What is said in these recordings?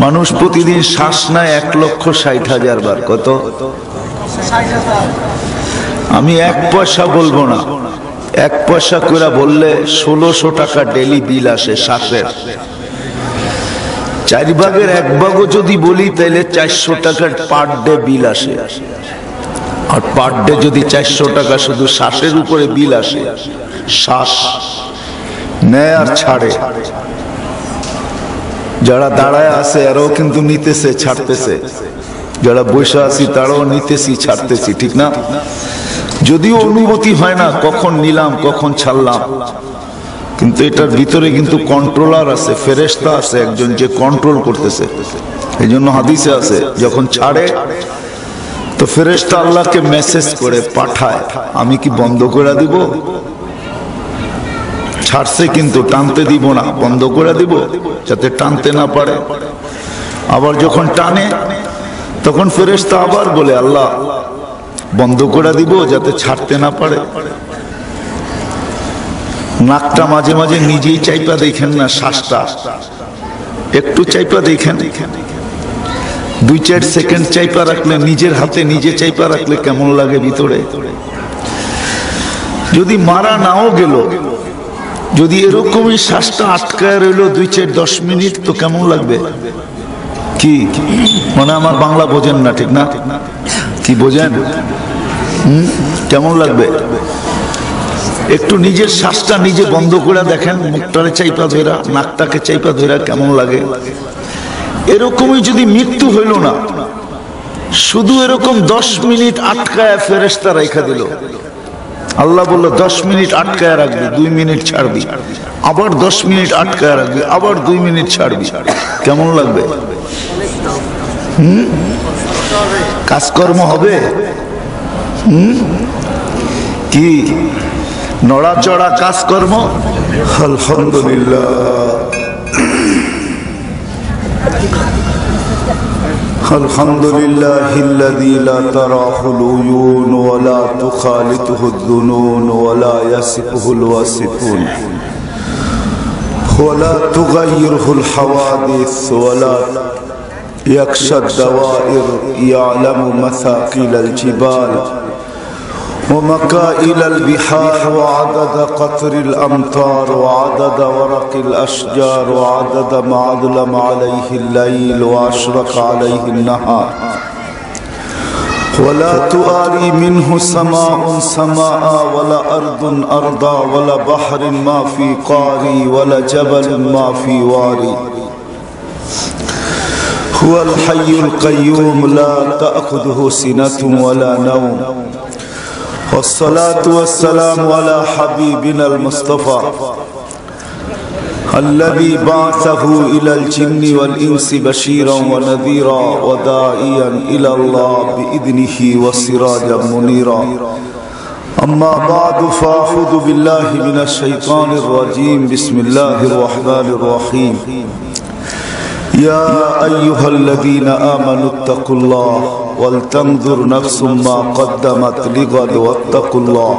মানুষ প্রতিদিন শ্বাস নেয় 1,60,000 বার। কত? আমি 1 পয়সা বলবো না, 1 পয়সা করে বললে 1600 টাকা ডেলি বিল আসে শ্বাসের। 4 ভাগের 1 ভাগও যদি বলি তাহলে 400 টাকার পার ডে বিল আসে। আর পার ডে যদি 400 টাকা শুধু শ্বাসের উপরে বিল আসে, শ্বাস নেয় আর ছাড়ে। যারা দাঁড়ায় আছে এরাও কিন্তু নিতেছে ছাড়তেছে, যারা বসে আছি তারাও নিতেছি ছাড়তেছি, ঠিক না? যদিও অনুমতি হয় না কখন নিলাম কখন ছাড়লাম, কিন্তু এটার ভিতরে কিন্তু কন্ট্রোলার আছে, ফেরেশতা আছে একজন যে কন্ট্রোল করতেছে। এই জন্য হাদিসে আছে যখন ছাড়ে তো ফেরেশতা আল্লাহকে মেসেজ করে পাঠায়, আমি কি বন্ধ করে দিব? ছাড়ছে কিন্তু টানতে দিব না, বন্ধ করে দিব যাতে টানতে না পারে। আবার যখন টানে তখন ফেরেশতা আবার বলে আল্লাহ বন্ধ করে দিব যাতে ছাড়তে না পারে। নাকটা মাঝে মাঝে নিজেই চাইপা দেখেন না, শ্বাসটা একটু চাইপা দেখেন, 2-4 সেকেন্ড চাইপা রাখলে, নিজের হাতে নিজে চাইপা রাখলে কেমন লাগে ভিতরে। যদি মারা নাও গেল, যদি এরকমই শ্বাসটা আটকায় রইল 2-4-10 মিনিট, তো কেমন লাগবে? কি মানে আমার বাংলা বোঝেন না, ঠিক না? কি বোঝেন? কেমন লাগবে? একটু নিজের শ্বাসটা নিজে বন্ধ করে দেখেন, মুখটারে চাইপা ধরা, নাকটাকে চাইপা ধরা কেমন লাগে। এরকমই যদি মৃত্যু হইল না, শুধু এরকম 10 মিনিট আটকায় ফেরেশতা রাইখা দিল, আল্লাহ বললো 10 মিনিট আটকায় রাখবি, 2 মিনিট ছাড়বি, আবার 10 মিনিট আটকায় রাখবি, আবার 2 মিনিট ছাড়বি, কেমন লাগবে? কাজকর্ম হবে? কি নড়াচড়া কাজকর্ম? আলহামদুলিল্লাহ। আলহামদুলিল্লাহিল্লাযী লা তারাহুল উয়ুন ওয়া লা তুখালিতুহুদ দুনুন ওয়া লা ইয়াসিফুহুল ওয়াসিফুন ওয়া লা তুগায়্যিরুহুল হাওয়াদিস ওয়া লা ইয়াকশাদ দাওয়াইর ইয়ালামু মাসাকিলাল জিবাল ومكائل البحار وعدد قطر الأمطار وعدد ورق الأشجار وعدد ما أظلم عليه الليل وأشرق عليه النهار ولا تواري منه سماء سماء ولا أرض أرضا ولا بحر ما في قاري ولا جبل ما في واري هو الحي القيوم لا تأخذه سنة ولا نوم والصلاة والسلام على حبيبنا المصطفى الذي بعثه إلى الجن والإنس بشيرا ونذيرا وداعيا إلى الله بإذنه وسراجا منيرا أما بعد فأعوذ بالله من الشيطان الرجيم بسم الله الرحمن الرحيم يا أيها الذين آمنوا اتقوا الله ولتنظر نفس ما قدمت لغد واتقوا الله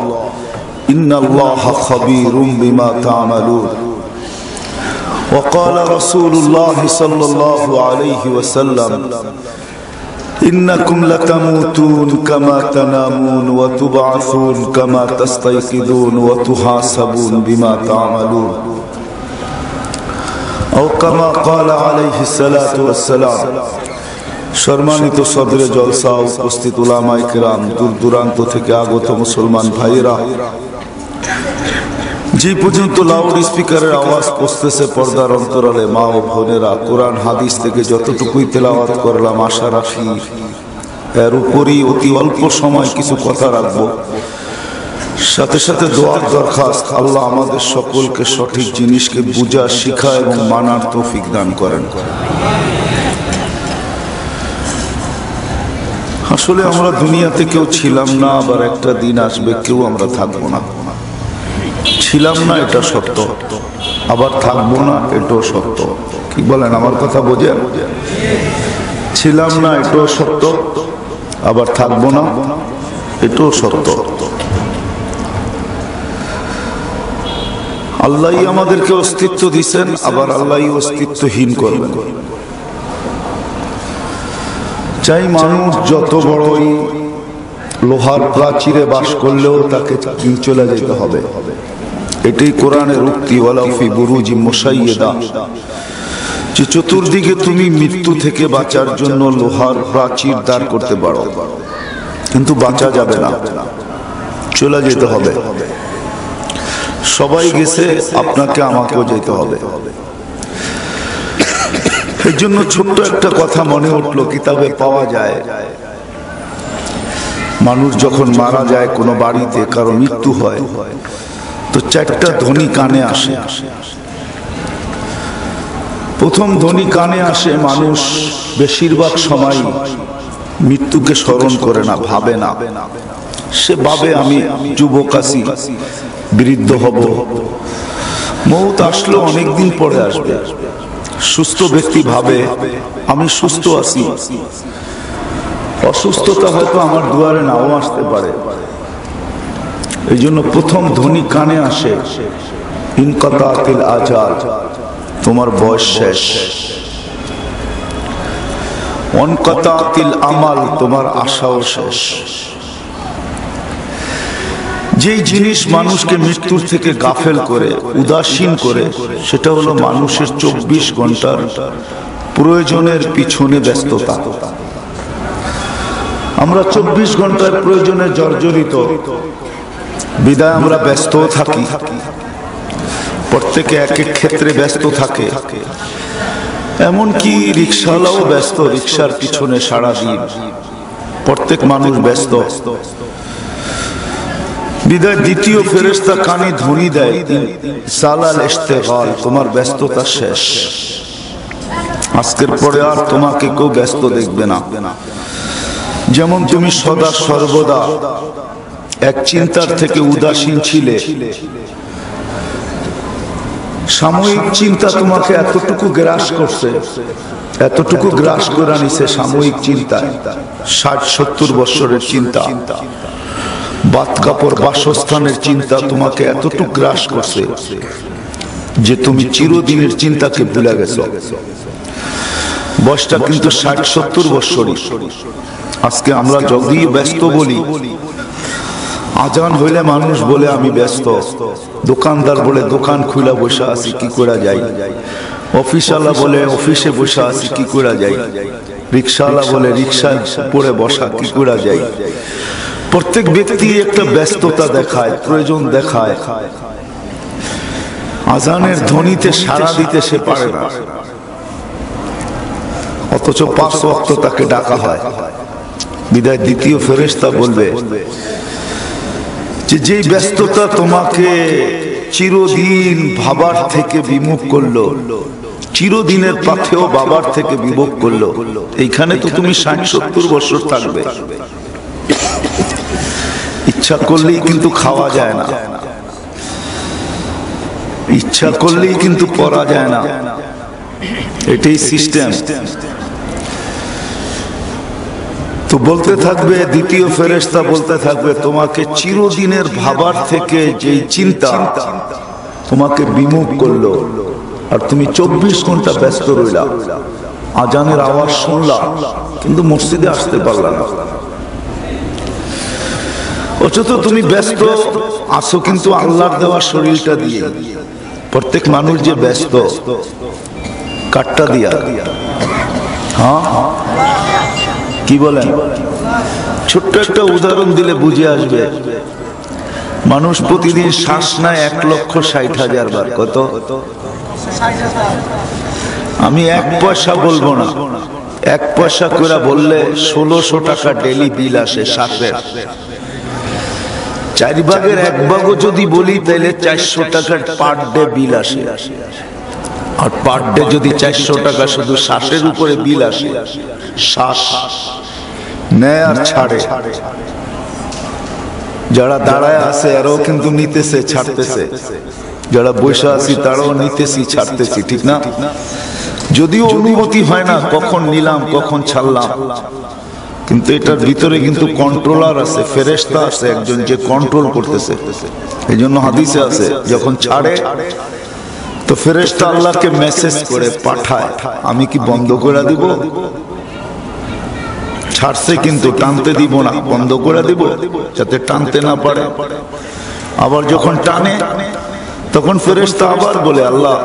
إن الله خبير بما تعملون وقال رسول الله صلى الله عليه وسلم إنكم لتموتون كما تنامون وتبعثون كما تستيقظون وتحاسبون بما تعملون أو كما قال عليه الصلاة والسلام। সম্মানিত সদরে জলসা উপস্থিত উলামায়ে কিরাম, দূর দূরান্ত থেকে আগত মুসলমান ভাইরা, যে পর্যন্ত লাউড স্পিকারের আওয়াজ পৌঁছতেছে পর্দার অন্তরালে মা ও বোনেরা, কোরআন হাদিস থেকে যতটুকুই তেলাওয়াত করলাম আশা রাখি এর উপরই অতি অল্প সময় কিছু কথা রাখবো। সাথে সাথে দোয়ার দরখাস্ত, আল্লাহ আমাদের সকলকে সঠিক জিনিসকে বুঝা, শিখা এবং মানার তৌফিক দান করেন। আসলে আমরা দুনিয়াতে কেউ ছিলাম না, আবার একটা দিন আসবে কেউ আমরা থাকবো না। ছিলাম না এটা সত্য, আবার থাকবো না এটাও সত্য। কি বলেন, আমার কথা বোঝেন? ছিলাম না এটাও সত্য, আবার থাকবো না এটাও সত্য। আল্লাহই আমাদেরকে অস্তিত্ব দিচ্ছেন, আবার আল্লাহই অস্তিত্বহীন করবেন। চাই মানুষ যত বড়ই লোহার প্রাচীরে বাস করলেও তাকে চলে যেতে হবে। এটাই কোরআনের উক্তি, ওয়ালা ফি বুরুজি মুশাইয়্যিদা, যে চতুর্দিকে তুমি মৃত্যু থেকে বাঁচার জন্য লোহার প্রাচীর দাঁড় করতে পারো, কিন্তু বাঁচা যাবে না, চলে যেতে হবে। সবাই গেছে, আপনাকে আমাকেও যেতে হবে। এর জন্য ছোট্ট একটা কথা মনে উঠলো, কিতাবে পাওয়া যায়, মানুষ যখন মারা যায় কোনো বাড়িতে, কারো মৃত্যু হয়, তো চারটা ধ্বনি কানে আসে। প্রথম ধ্বনি কানে আসে, মানুষ বেশিরভাগ সময় মৃত্যুকে স্মরণ করে না, ভাবে না। সে ভাবে আমি যুবক আছি, বৃদ্ধ হব, মৌত আসলো অনেকদিন পরে আসবে। সুস্থ ব্যক্তি ভাবে আমি সুস্থ আছি, অসুস্থতা হয়তো আমার দুয়ারে নাও আসতে পারে। এই জন্য প্রথম ধ্বনি কানে আসে, ইনকাতাতিল আজাল, তোমার বয়স শেষ। অনকাতাতিল আমাল, তোমার আশাও শেষ। যেই জিনিস মানুষকে মৃত্যুর থেকে গাফেল করে, উদাসীন করে, সেটা হলো মানুষের 24 ঘন্টার প্রয়োজনের পিছনে ব্যস্ততা। আমরা 24 ঘন্টার প্রয়োজনে জর্জরিত, বিদায় আমরা ব্যস্ত থাকি। প্রত্যেকে এক এক ক্ষেত্রে ব্যস্ত থাকে, এমনকি রিক্সাওয়ালাও ব্যস্ত, রিক্সার পিছনে সারাদিন প্রত্যেক মানুষ ব্যস্ত। বিদায় দ্বিতীয় ফেরেশতা কানে ধ্বনি দেয়, সালাল ইশতিগাল, তোমার ব্যস্ততা শেষ, আজকের পরে আর তোমাকে কেউ ব্যস্ত দেখবে না। যেমন তুমি সদা সর্বদা এক চিন্তার থেকে উদাসীন ছিলে, সাময়িক চিন্তা তোমাকে এতটুকু গ্রাস করছে, এতটুকু গ্রাস করে নিছে সাময়িক চিন্তায়। 60-70 বছরের চিন্তা, বাত কাপড় বাসস্থানের চিন্তা তোমাকে এতটুকু গ্রাস করছে যে তুমি চিরদিনের চিন্তাকে ভুলে গেছো। বয়সটা কিন্তু 60-70 বছরই। আজকে আমরা যদি ব্যস্ত বলি, আজান হইলে মানুষ বলে আমি ব্যস্ত, দোকানদার বলে দোকান খুলে বসে আছি, কি করে যাই, অফিসওয়ালা বলে অফিসে বসে আছি, কি করে যাই, রিক্সাওয়ালা বলে রিক্সায় পড়ে বসা, কি করে যাই। প্রত্যেক ব্যক্তি একটা ব্যস্ততা দেখায়, প্রয়োজন দেখায়। আজানের ধ্বনিতে সাড়া দিতে সে পারে না, অথচ 5 ওয়াক্ত তাকে ডাকা হয়। বিদায় দ্বিতীয় ফেরেশতা বলবে যে যেই ব্যস্ততা তোমাকে চিরদিন ভাবার থেকে বিমুখ করলো, চিরদিনের পথেও বাবার থেকে বিমুখ করলো, এইখানে তো তুমি 60-70 বছর থাকবে। ইচ্ছা করলেই কিন্তু খাওয়া যায় না, ইচ্ছা করলেই কিন্তু পড়া যায় না, এটাই সিস্টেম। তো বলতে থাকবে, দ্বিতীয় ফেরেশতা বলতে থাকবে, তোমাকে চিরদিনের ভাবার থেকে যেই চিন্তা তোমাকে বিমুখ করলো, আর তুমি 24 ঘন্টা ব্যস্ত রইলা, আজানের আওয়াজ শুনলা কিন্তু মসজিদে আসতে পারলা না। অথচ তুমি ব্যস্ত আছো কিন্তু আল্লাহর দেওয়া শরীরটা দিয়ে। প্রত্যেক মানুষ যে ব্যস্ত কাটটা দিয়া, হ্যাঁ কি বলেন? ছোট্ট একটা উদাহরণ দিলে বুঝে আসবে। মানুষ প্রতিদিন শ্বাস নেয় 1,60,000 বার। কত? আমি 1 পয়সা বলবো না, 1 পয়সা করে বললে 1600 টাকা ডেলি বিল আসে শ্বাসের। 4 ভাগের 1 ভাগও যদি বলি তাহলে 400 টাকার পার ডে বিল আসে। আর পার ডে যদি 400 টাকা শুধু শ্বাসের উপরে বিল আসে, শ্বাস নেয় আর ছাড়ে। যারা দাঁড়ায় আছে এরাও কিন্তু নিতেছে ছাড়তেছে, যারা বসে আছি তারাও নিতেছি ছাড়তেছি, ঠিক না? যদিও অনুমতি হয় না কখন নিলাম কখন ছাড়লাম, কিন্তু এটার ভিতরে কিন্তু কন্ট্রোলার আছে, ফেরেশতা আছে একজন যে কন্ট্রোল করতেছে। এই জন্য হাদিসে আছে যখন ছাড়ে তো ফেরেশতা আল্লাহকে মেসেজ করে পাঠায়, আমি কি বন্ধ করে দিব? ছাড়ছে কিন্তু টানতে দিব না, বন্ধ করে দিব যাতে টানতে না পারে। আবার যখন টানে তখন ফেরেশতা আবার বলে আল্লাহ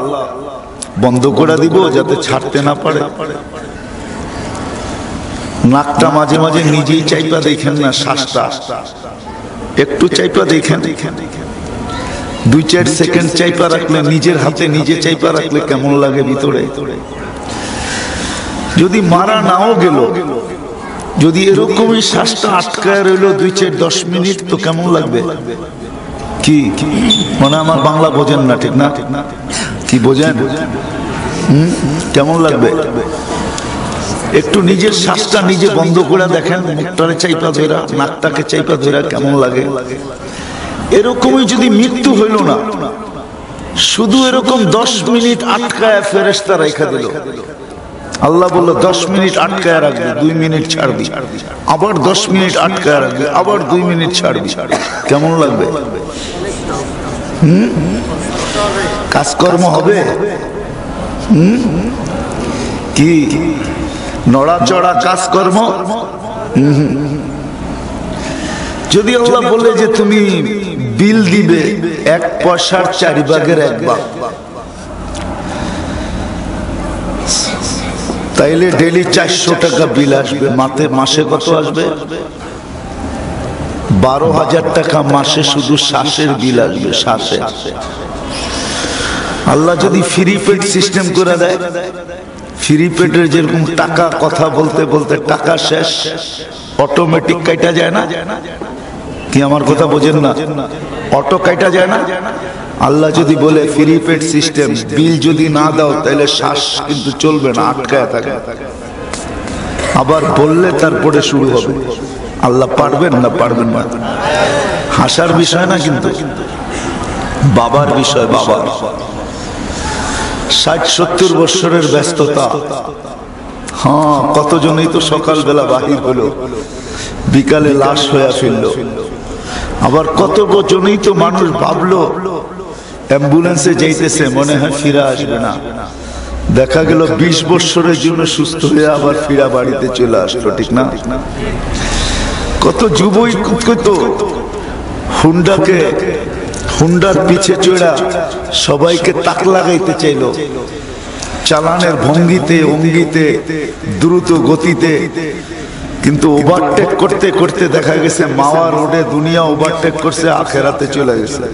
বন্ধ করে দিব যাতে ছাড়তে না পারে। নাকটা মাঝে মাঝে নিজেই চাইপা দেখেন না, শ্বাসটা একটু চাইপা দেখেন, 2-4 সেকেন্ড চাইপা রাখলে, নিজের হাতে নিজে চাইপা রাখলে কেমন লাগে ভিতরে। যদি মারা নাও গেল, যদি এরকমই শ্বাসটা আটকায় রইল 2-4-10 মিনিট, তো কেমন লাগবে? কি মানে আমার বাংলা বোঝেন না, ঠিক না? কি বোঝেন? কেমন লাগবে? একটু নিজের শ্বাসটা নিজে বন্ধ করে দেখেন, মুখটারে চাইপা ধরা, নাকটাকে চাইপা ধরা কেমন লাগে। এরকমই যদি মৃত্যু হইল না, শুধু এরকম 10 মিনিট আটকায় ফেরেশতা রাখা দিল। আল্লাহ বলল 10 মিনিট আটকায় রাখবি, 2 মিনিট ছাড়বি, আবার 10 মিনিট আটকায় রাখবি, আবার 2 মিনিট ছাড়বি, কেমন লাগবে? কাজকর্ম হবে? কি নড়াচড়া কাজকর্ম? যদি আল্লাহ বলে যে তুমি বিল দিবে 1 পয়সার 4 ভাগের 1 ভাগ, তাইলে ডেলি 400 টাকা বিল আসবে। মাসে কত আসবে? 12,000 টাকা মাসে শুধু শ্বাসের বিল আসবে, শ্বাসে। আল্লাহ যদি ফ্রি পেড সিস্টেম করে দেয়, ফ্রি পেডের যেরকম টাকা, কথা বলতে বলতে টাকা শেষ, অটোমেটিক কাটা যায় না? কি আমার কথা বোঝেন না? অটো কাটা যায় না? আল্লাহ যদি বলে ফ্রি পেড সিস্টেম, বিল যদি না দাও তাহলে শ্বাস কিন্তু চলবে না, আটকায় থাকে। আবার বললে তারপরে শুরু হবে। আল্লাহ পারবেন না? পারবেন না। হাসার বিষয় না, কিন্তু বাবার বিষয়। বাবার 60-70 বছরের ব্যস্ততা। হ্যাঁ, কতজনই তো সকালবেলা বাহির হলো, বিকালে লাশ হয়ে ফিরল। আবার কত জনই তো মানুষ ভাবলো অ্যাম্বুলেন্সে যাইতেছে, মনে হয় ফিরে আসবে না, দেখা গেল 20 বছরের জন্য সুস্থ হয়ে আবার ফিরা বাড়িতে চলে আসলো, ঠিক না? কত যুবই তো হুন্ডার পিছে চড়া সবাইকে তাক লাগাইতে চাইল, চালানের ভঙ্গিতে অঙ্গিতে দ্রুত গতিতে, কিন্তু ওভারটেক করতে করতে দেখা গেছে মাওয়া রোডে দুনিয়া ওভারটেক করছে, আখেরাতে চলে গেছে,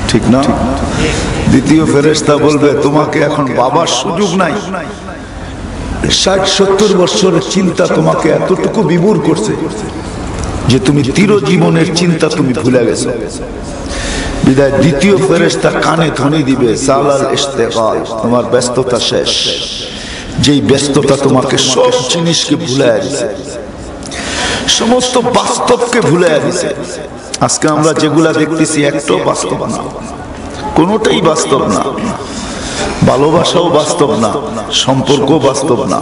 ঠিক না? দ্বিতীয় ফেরেশতা বলবে তোমাকে এখন বাবার সুযোগ নাই। 60-70 বছরের চিন্তা তোমাকে এতটুকু বিভোর করছে যে তুমি চিরজীবনের চিন্তা তুমি ভুলে গেছো। বিদায় দ্বিতীয় ফেরেশতা কানে ধ্বনি দিবে সালাল ইস্তেগাল, তোমার ব্যস্ততা শেষ। যেই ব্যস্ততা তোমাকে সব জিনিসকে ভুলাইয়া দিছে, সমস্ত বাস্তবকে ভুলাইয়া দিছে। আজকে আমরা যেগুলা দেখতেছি একটাও বাস্তব না, কোনোটাই বাস্তব না। ভালোবাসাও বাস্তব না, সম্পর্ক বাস্তব না।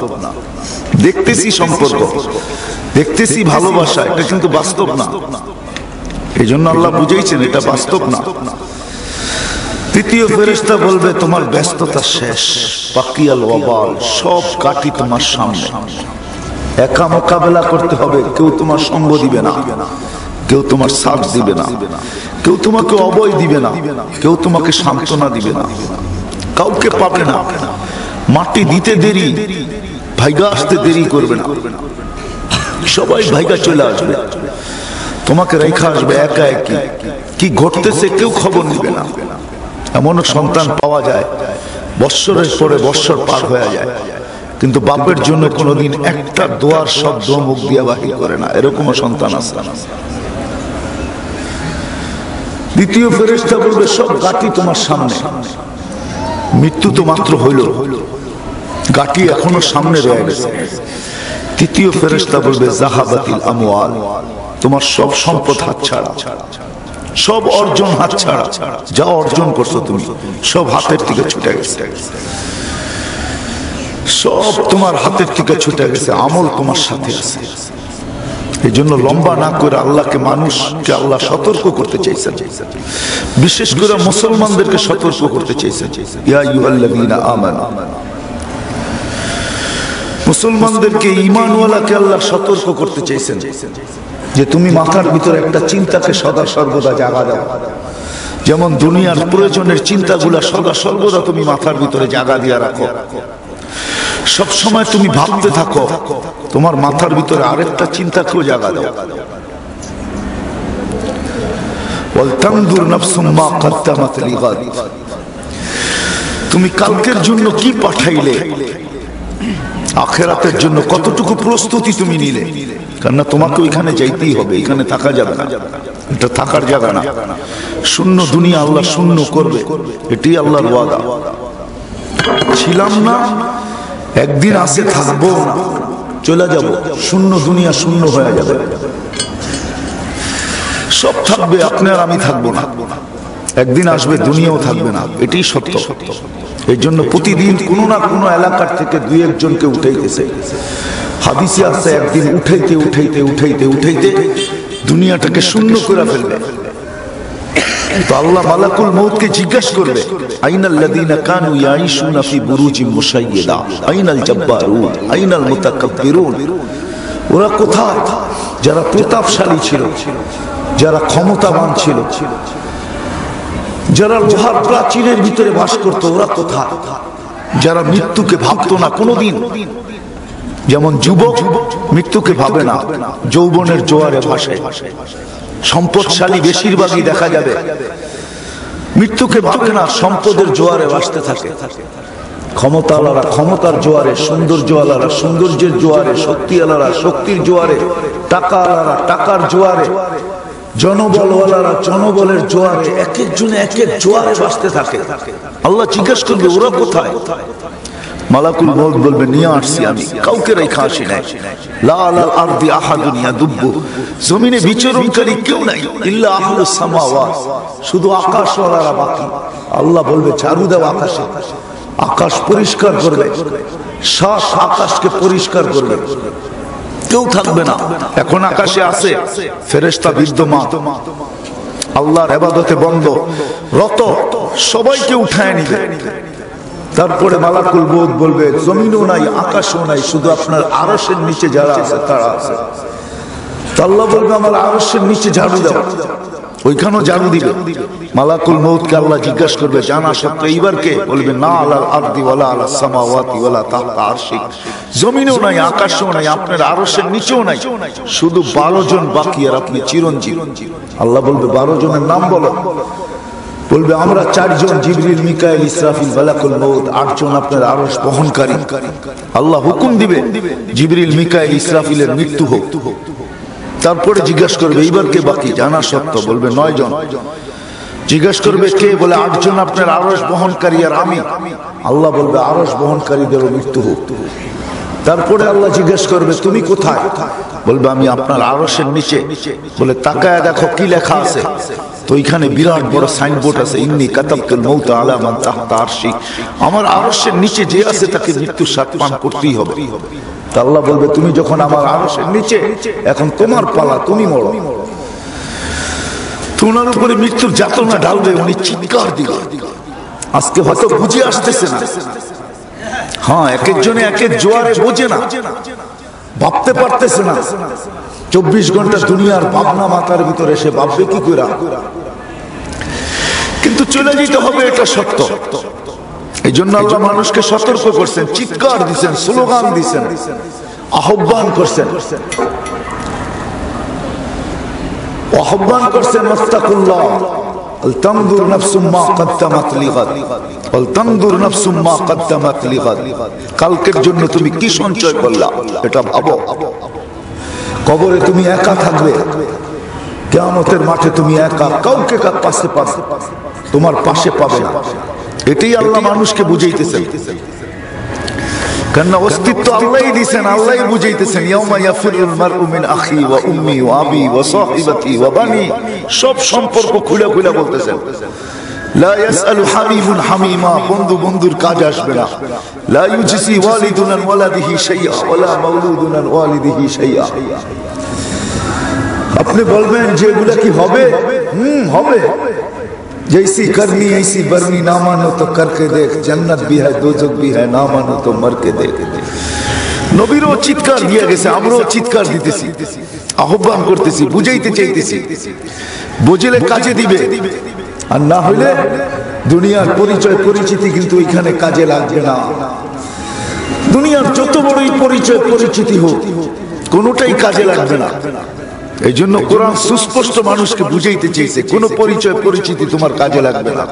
দেখতেছি সম্পর্ক, দেখতেছি ভালোবাসা, এটা কিন্তু বাস্তব না। এই জন্য আল্লাহ বুঝাইছেন এটা বাস্তব না। তৃতীয় ফেরেশতা বলবে তোমার ব্যস্ততা শেষ, বাকিয়াল ওয়াবাল, সব কাটি তোমার সামনে। একা মোকাবেলা করতে হবে, কেউ তোমার সঙ্গ দিবে না, কেউ তোমার সাথ দিবে না, কেউ তোমাকে অভয় দিবে না, কেউ তোমাকে সান্ত্বনা দিবে না, কাউকে পাবে না। মাটি দিতে দেরি, ভাইগা আসতে দেরি করবে না, সবাই ভাইগা চলে আসবে, তোমাকে রেখা আসবে একা একই। কি ঘটতেছে কেউ খবর নিবে না। এমনও সন্তান পাওয়া যায় বৎসরের পরে বৎসর পার হয়ে যায়, কিন্তু বাপের জন্য কোনোদিন একটা দোয়ার শব্দ মুখ দিয়ে বাহির করে না, এরকমও সন্তান আছে। দ্বিতীয় ফেরেশতা বলবে সব গাটি তোমার সামনে, মৃত্যু তো মাত্র হইল, গাটি এখনো সামনে রয়ে গেছে। তৃতীয় ফেরেশতা বলবে জাহাবাতিল আমওয়াল, তোমার সব সম্পদ হাতছাড়া, সব অর্জন হাতছাড়া, যা অর্জন করছো তুমি সব হাতের থেকে ছুটে গেছে, সব তোমার হাতের থেকে ছুটে গেছে, আমল তোমার সাথে আছে। এই জন্য লম্বা না করে আল্লাহকে, মানুষকে আল্লাহ সতর্ক করতে চাইছেন, বিশেষ করে মুসলমানদেরকে সতর্ক করতে চাইছেন। ইয়া আইয়ুহাল্লাযীনা আমানু, মুসলমানদেরকে ঈমানওয়ালাকে আল্লাহ সতর্ক করতে চেয়েছেন যে তুমি মাথার ভিতরে একটা চিন্তাকে সদা সর্বদা জাগা দাও। যেমন দুনিয়ার প্রয়োজনের চিন্তাগুলা সদা সর্বদা তুমি মাথার ভিতরে জাগা দিয়ে রাখো। সব সময় তুমি ভাবতে থাকো, তোমার মাথার ভিতরে আরেকটা চিন্তাকেও জাগা দাও। ওয়ালতানজুর নাফসুম মা কদ্দামাত লিগাদ, তুমি কালকের জন্য কি পাঠাইলে, আখিরাতের জন্য কতটুকু প্রস্তুতি তুমি নিলে। কারণ তোমাকে ওইখানে যাইতেই হবে, এখানে থাকা যাবে না, এটা থাকার জায়গা না। শূন্য দুনিয়া আল্লাহ শূন্য করবে, এটি আল্লাহর ওয়াদা। ছিলাম না, একদিন আসে থাকবো না, চলে যাব, শূন্য দুনিয়া শূন্য হয়ে যাবে। সব থাকবে, আপনি আর আমি থাকবো না, একদিন আসবে দুনিয়াও থাকবে না, এটাই সত্য। এই জন্য প্রতিদিন কোনো না কোনো এলাকার থেকে দুই একজনকে উঠাইতেছে। হাদিসে আছে একদিন উঠাইতে উঠাইতে উঠাইতে উঠাইতে দুনিয়াটাকে শূন্য করে ফেলবে। তো আল্লাহ মালাকুল মউতকে জিজ্ঞাসা করবে, আইনাল লাযিনা কানু ইয়াঈশুনা ফি বুরুজিম মুশাইয়্যিদা আইনাল জাব্বারুন আইনাল মুতাকাব্বিরুন। ওরা কোথায়? যারা প্রতাপশালী ছিল, যারা ক্ষমতাবান ছিল, যারা লোহার প্রাচীরের ভিতরে বাস করত, ওরা কোথায়? যারা মৃত্যুকে ভাবতো না কোনোদিন। যেমন যুবক মৃত্যুকে ভাবে না, যৌবনের জোয়ারে ভাসে। সম্পদশালী বেশিরভাগই দেখা যাবে মৃত্যুকে ভাবে না, সম্পদের জোয়ারে ভাসতে থাকে। ক্ষমতাওয়ালারা ক্ষমতার জোয়ারে, সৌন্দর্যওয়ালারা সৌন্দর্যের জোয়ারে, শক্তিওয়ালারা শক্তির জোয়ারে, টাকাওয়ালারা টাকার জোয়ারে, জনবলওয়ালারা জনবলের জোয়ারে, এক একজনে এক এক জোয়ারে ভাসতে থাকে। আল্লাহ জিজ্ঞাসা করবে ওরা কোথায়? মালাকুল মউত বলবে নিয়ে আসছি আমি, কাউকে রেখে আসি নাই। লা আলাল আরদি আহাদুন ইয়াদুব্বু, জমিনে বিচরণকারী কেউ নাই, ইল্লা আহলুস সামাওয়াত, শুধু আকাশওয়ালারা বাকি। আল্লাহ বলবে ঝাড়ু দাও আকাশে, আকাশ পরিষ্কার করবে, সাত আকাশকে পরিষ্কার করবে, কেউ থাকবে না। এখন আকাশে আছে ফেরেশতা বিদ্যমান, আল্লাহর ইবাদতে বন্ধ রত, সবাইকে উঠায় নিবে। তারপরে মালাকুল মউত বলবে জমিনও নাই আকাশও নাই, শুধু আপনার আরশের নিচে যারা আছে তারা আছে। আল্লাহ বলবে আমার আরশের নিচে ঝাড়ু দাও, ওইখানেও ঝাড়ু দিবে। মালাকুল মউতকে আল্লাহ জিজ্ঞাসা করবে জানা সত্য এইবার কে? বলবে না আলাল আরদি ওয়ালা আলাস সামাওয়াতি ওয়ালা তাহতা আরশিক, জমিনও নাই আকাশও নাই আপনার আরশের নিচেও নাই, শুধু 12 জন বাকি আর আপনি চিরঞ্জীব। আল্লাহ বলবে 12 জনের নাম বলো। বলবে আমরা 4 জন, জিবরিল মিকাইল ইসরাফিল মালাকুল মউত, 8 জন আপনার আরশ বহনকারী। আল্লাহ হুকুম দিবে জিবরিল মিকাইল ইসরাফিলের মৃত্যু হোক। তারপরে জিজ্ঞাসা করবে এইবার কে বাকি? জানা সত্য বলবে 9 জন। জিজ্ঞাসা করবে কে? বলে 8 জন আপনার আরশ বহনকারী আর আমি। আল্লাহ বলবে আরশ বহনকারীদেরও মৃত্যু হোক। তারপরে আল্লাহ জিজ্ঞাসা করবে তুমি কোথায়? বলবে আমি আপনার আরশের নিচে। বলে তাকায় দেখো কি লেখা আছে। তো এখানে বিরাট বড় সাইনবোর্ড আছে, ইন্নী কাতাবতুল মাউত আলা মান তাহতা আরশি, আমার আরশের নিচে যে আছে তাকে মৃত্যুর স্বাদ পান করতেই হবে। তা আল্লাহ বলবে তুমি যখন আমার আরশের নিচে, এখন তোমার পালা, তুমি মরো। তোমার উপরে মৃত্যুর যাতনা ঢালবে, উনি চিৎকার দিবে। আজকে হয়তো বুঝে আসতেছে না, হ্যাঁ এক একজনে এক এক জোয়ারে বোঝে না, ভাবতে পারতেছে না। 24 ঘন্টা দুনিয়ার ভাবনা মাথার ভিতরে, সে ভাববে কি করে? কিন্তু চলে যেতে হবে, এটা সত্য। এই জন্য আল্লাহ মানুষকে সতর্ক করছেন, চিৎকার দিচ্ছেন, স্লোগান দিচ্ছেন, আহ্বান করছেন, আহ্বান করছেন মুত্তাকুল্লাহ, তানজুর নাফসুম মা কদ্দামাত লিগাদ, তানজুর নাফসুম মা কদ্দামাত লিগাদ। কালকের জন্য তুমি কি সঞ্চয় করলা এটা ভাবো। কবরে তুমি একা থাকবে, কিয়ামতের মাঠে তুমি একা, কাউকে পাশে পাবে, তোমার পাশে পাবে না। এটাই আল্লাহ মানুষকে বুঝাইতেছেন, কারণ অস্তিত্ব আল্লাহই দিয়েছেন, আল্লাহই বুঝাইতেছেন। ইয়াউমা ইয়াফিরুল মারউ মিন আখি ওয়া উম্মি ওয়া আবি ওয়া সাহিবাতি ওয়া বানি, সব সম্পর্ক খুলে খুলে বলতেছেন। লা ইয়াসআলু হামিমুন হামিমা, বন্ধু বন্ধুর কাজ আসবে না। লা ইউজসি ওয়ালিদুন আন ওয়ালাদিহি শাইআ ওয়ালা মাউলুদুন আন ওয়ালিদিহি শাইআ। আপনি বলবেন যে এগুলা কি হবে? হবে। जैसी करनी ऐसी बरनी, ना मानो तो करके देख, जन्नत भी है दोजख भी है, ना मानो तो मर के देख। নবীরও চিৎকার দিয়ে গেছে, আমরাও চিৎকার দিতেছি, আহ্বান করতেছি, বুঝাইতে চাইতেছি। বুঝলে কাজে দিবে, আর না হইলে দুনিয়ার পরিচয় পরিচিতি কিন্তু এখানে কাজে লাগবে না। দুনিয়ার যত বড়ই পরিচয় পরিচিতি হোক, কোনোটাই কাজে লাগবে না। এই জন্য কোরআন সুস্পষ্ট মানুষকে বুঝাইতে চেয়েছে, কোন পরিচয় পরিচিতি তোমার কাজে লাগবে না।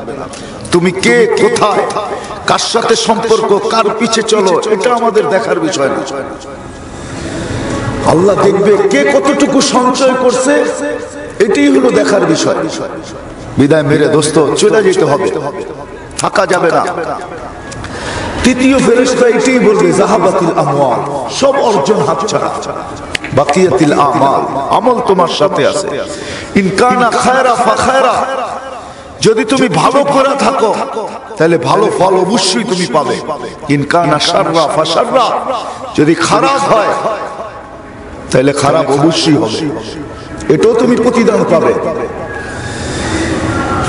তুমি কে, কোথায়, কার সাথে সম্পর্ক, কার পিছে চলো, এটা আমাদের দেখার বিষয় না। আল্লাহ দেখবে কে কতটুকু সঞ্চয় করছে, এটাই হলো দেখার বিষয়। বিদায় মেরে দোস্ত, চলে যেতে হবে, থাকা যাবে না। তৃতীয় ফেরেশতা এটাই বলবে, যাহাবাতিল আমওয়াল, সব অর্জন হাতছাড়া। বাকিয়াতিল আমাল, আমল তোমার সাথে আছে। ইন কানা খায়রা ফাখায়রা, যদি তুমি ভালো করে থাকো তাহলে ভালো ফল অবশ্যই তুমি পাবে। ইন কানা শাররা ফাশাররা, যদি খারাপ হয় তাহলে খারাপ অবশ্যই হবে, এটাও তুমি প্রতিদান পাবে।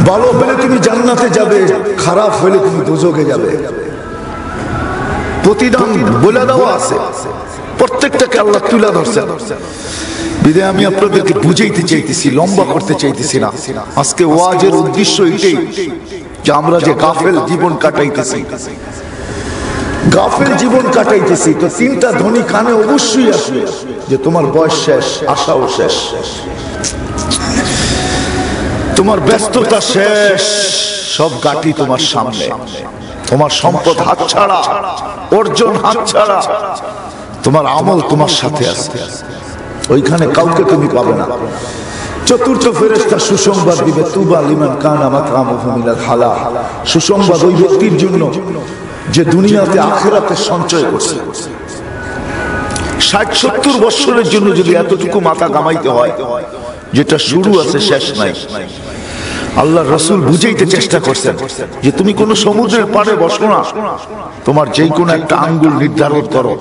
ভালো হলে তুমি জান্নাতে যাবে, খারাপ হলে তুমি দোজখে যাবে। প্রতিদান বলে দেওয়া আছে, প্রত্যেকটাকে আল্লাহ তুলে ধরছেন। বিদায় আমি আপনাদেরকে বুঝাইতে চাইতেছি, লম্বা করতে চাইতেছি না। আজকে ওয়াজের উদ্দেশ্য এটাই যে আমরা যে গাফেল জীবন কাটাইতেছি, গাফেল জীবন কাটাইতেছি, তো তিনটা ধ্বনি কানে অবশ্যই আসবে যে তোমার বয়স শেষ, আশাও শেষ, তোমার ব্যস্ততা শেষ, সব গাটি তোমার সামনে, তোমার সম্পদ হাতছাড়া, অর্জন হাতছাড়া, তোমার আমল তোমার সাথে আছে, ওইখানে কাউকে তুমি পাবে না। চতুর্থ ফেরেশতা সুসংবাদ দিবে, তুবা লিমান কানা মাতআমুহু মিনাল হালাল, সুসংবাদ ওই ব্যক্তির জন্য যে দুনিয়াতে আখিরাতে সঞ্চয় করছে। 60-70 বছরের জন্য যদি এতটুকু মাথা কামাইতে হয়, যেটা শুরু আছে শেষ নাই। আল্লাহ রাসূল বুঝাইতে চেষ্টা করছেন যে তুমি কোন সমুদ্রের পাড়ে বসো না, তোমার যে কোনো একটা আঙ্গুল নির্ধারণ করো,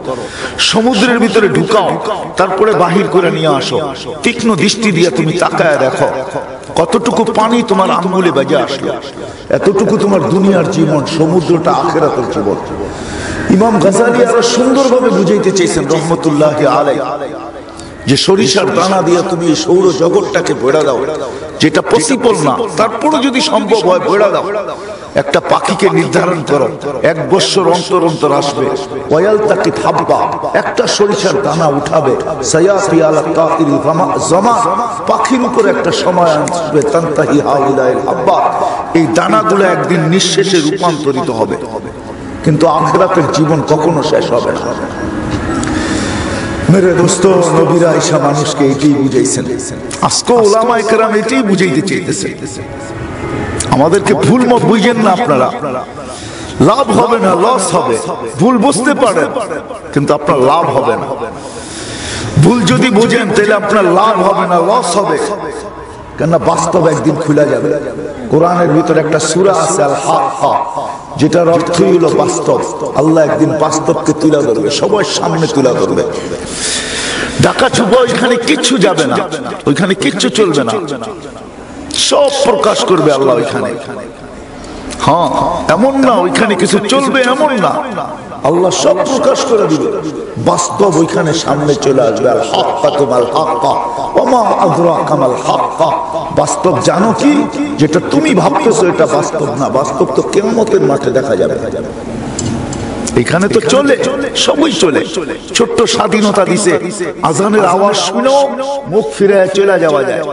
সমুদ্রের ভিতরে ঢুকাও, তারপরে বাহির করে নিয়ে আসো, তীক্ষ্ণ দৃষ্টি দিয়ে তুমি তাকায় দেখো কতটুকু পানি তোমার আঙ্গুলে বেজে আসলো। এতটুকু তোমার দুনিয়ার জীবন, সমুদ্রটা আখিরাতের জীবন। ইমাম গাজালি আরো সুন্দরভাবে বুঝাইতে চেয়েছেন রহমতুল্লাহি আলাইহি, যে সরিষার দানা দিয়ে তুমি এই সৌর জগৎটাকে ভরে দাও, যেটা পসিবল না, তারপরও যদি সম্ভব হয় ভরে দাও। একটা পাখিকে নির্ধারণ করো, 1 বছর অন্তর অন্তর আসবে, ওয়ায়ালতাকি হাব্বা, একটা সরিষার দানা উঠাবে, সায়াতি আলা কাতিল জামা, পাখির উপর একটা সময় আসবে, তানতাহি হাউলাইল হাব্বা, এই দানাগুলো একদিন নিঃশেষে রূপান্তরিত হবে। কিন্তু আখিরাতের জীবন কখনো শেষ হবে না। মেরে দোস্ত, নবীরা ঈশা মানুষকে এটাই বুঝাইছেন, আজকে উলামায়ে কেরাম এটাই বুঝাইতে চাইতেছে। আমাদেরকে ভুল মত বুঝেন না আপনারা, লাভ হবে না, লস হবে। ভুল বুঝতে পারেন কিন্তু আপনার লাভ হবে না। ভুল যদি বুঝেন তাহলে আপনার লাভ হবে না, লস হবে। কেন, বাস্তব একদিন খুলে যাবে। কোরআনের ভিতরে একটা সূরা আছে আল হাক্কা, যেটার অর্থই হলো বাস্তব। আল্লাহ একদিন বাস্তবকে তুলে ধরবে, সবার সামনে তুলে ধরবে। ঢাকা চুপা ওইখানে কিচ্ছু যাবে না, ওইখানে কিচ্ছু চলবে না, সব প্রকাশ করবে আল্লাহ ওইখানে। হ্যাঁ, এমন না ওইখানে কিছু চলবে, এমন না, আল্লাহ সব প্রকাশ করে দিবে। বাস্তব ওইখানে সামনে চলে আসবে। আল হাক্কা তুমাল হাক্কা ওয়া মা আদরাকা মাল হাক্কা, বাস্তব জানো কি? যেটা তুমি ভাবতেছো এটা বাস্তব না, বাস্তব তো কিয়ামতের মাঠে দেখা যাবে। এখানে তো চলে, সবই চলে। ছোট্ট স্বাধীনতা দিছে, আজানের আওয়াজ শুনো মুখ ফিরে চলে যাওয়া যায়।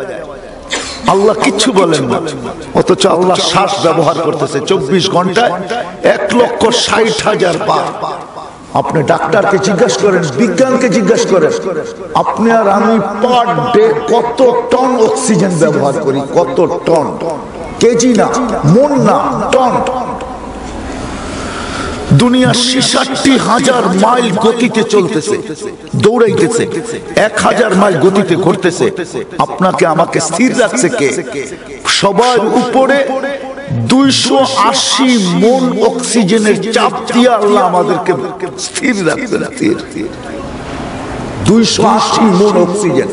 আল্লাহ কিচ্ছু বলেন না, অথচ আল্লাহ শ্বাস ব্যবহার করতেছে 24 ঘন্টায় 1,60,000 বার। আপনি ডাক্তারকে জিজ্ঞাসা করেন, বিজ্ঞানকে জিজ্ঞাসা করেন, আপনি আর আমি পার ডে কত টন অক্সিজেন ব্যবহার করি, কত টন, কেজি না, মন না, টন। দুনিয়া 66,000 মাইল গতিতে চলতেছে, দৌড়াইতেছে, 1,000 মাইল গতিতে ঘুরতেছে। আপনাকে আমাকে স্থির রাখছে কে? সবার উপরে 280 মন অক্সিজেনের চাপ দিয়ে আল্লাহ আমাদেরকে স্থির রাখছে। 280 মন অক্সিজেন।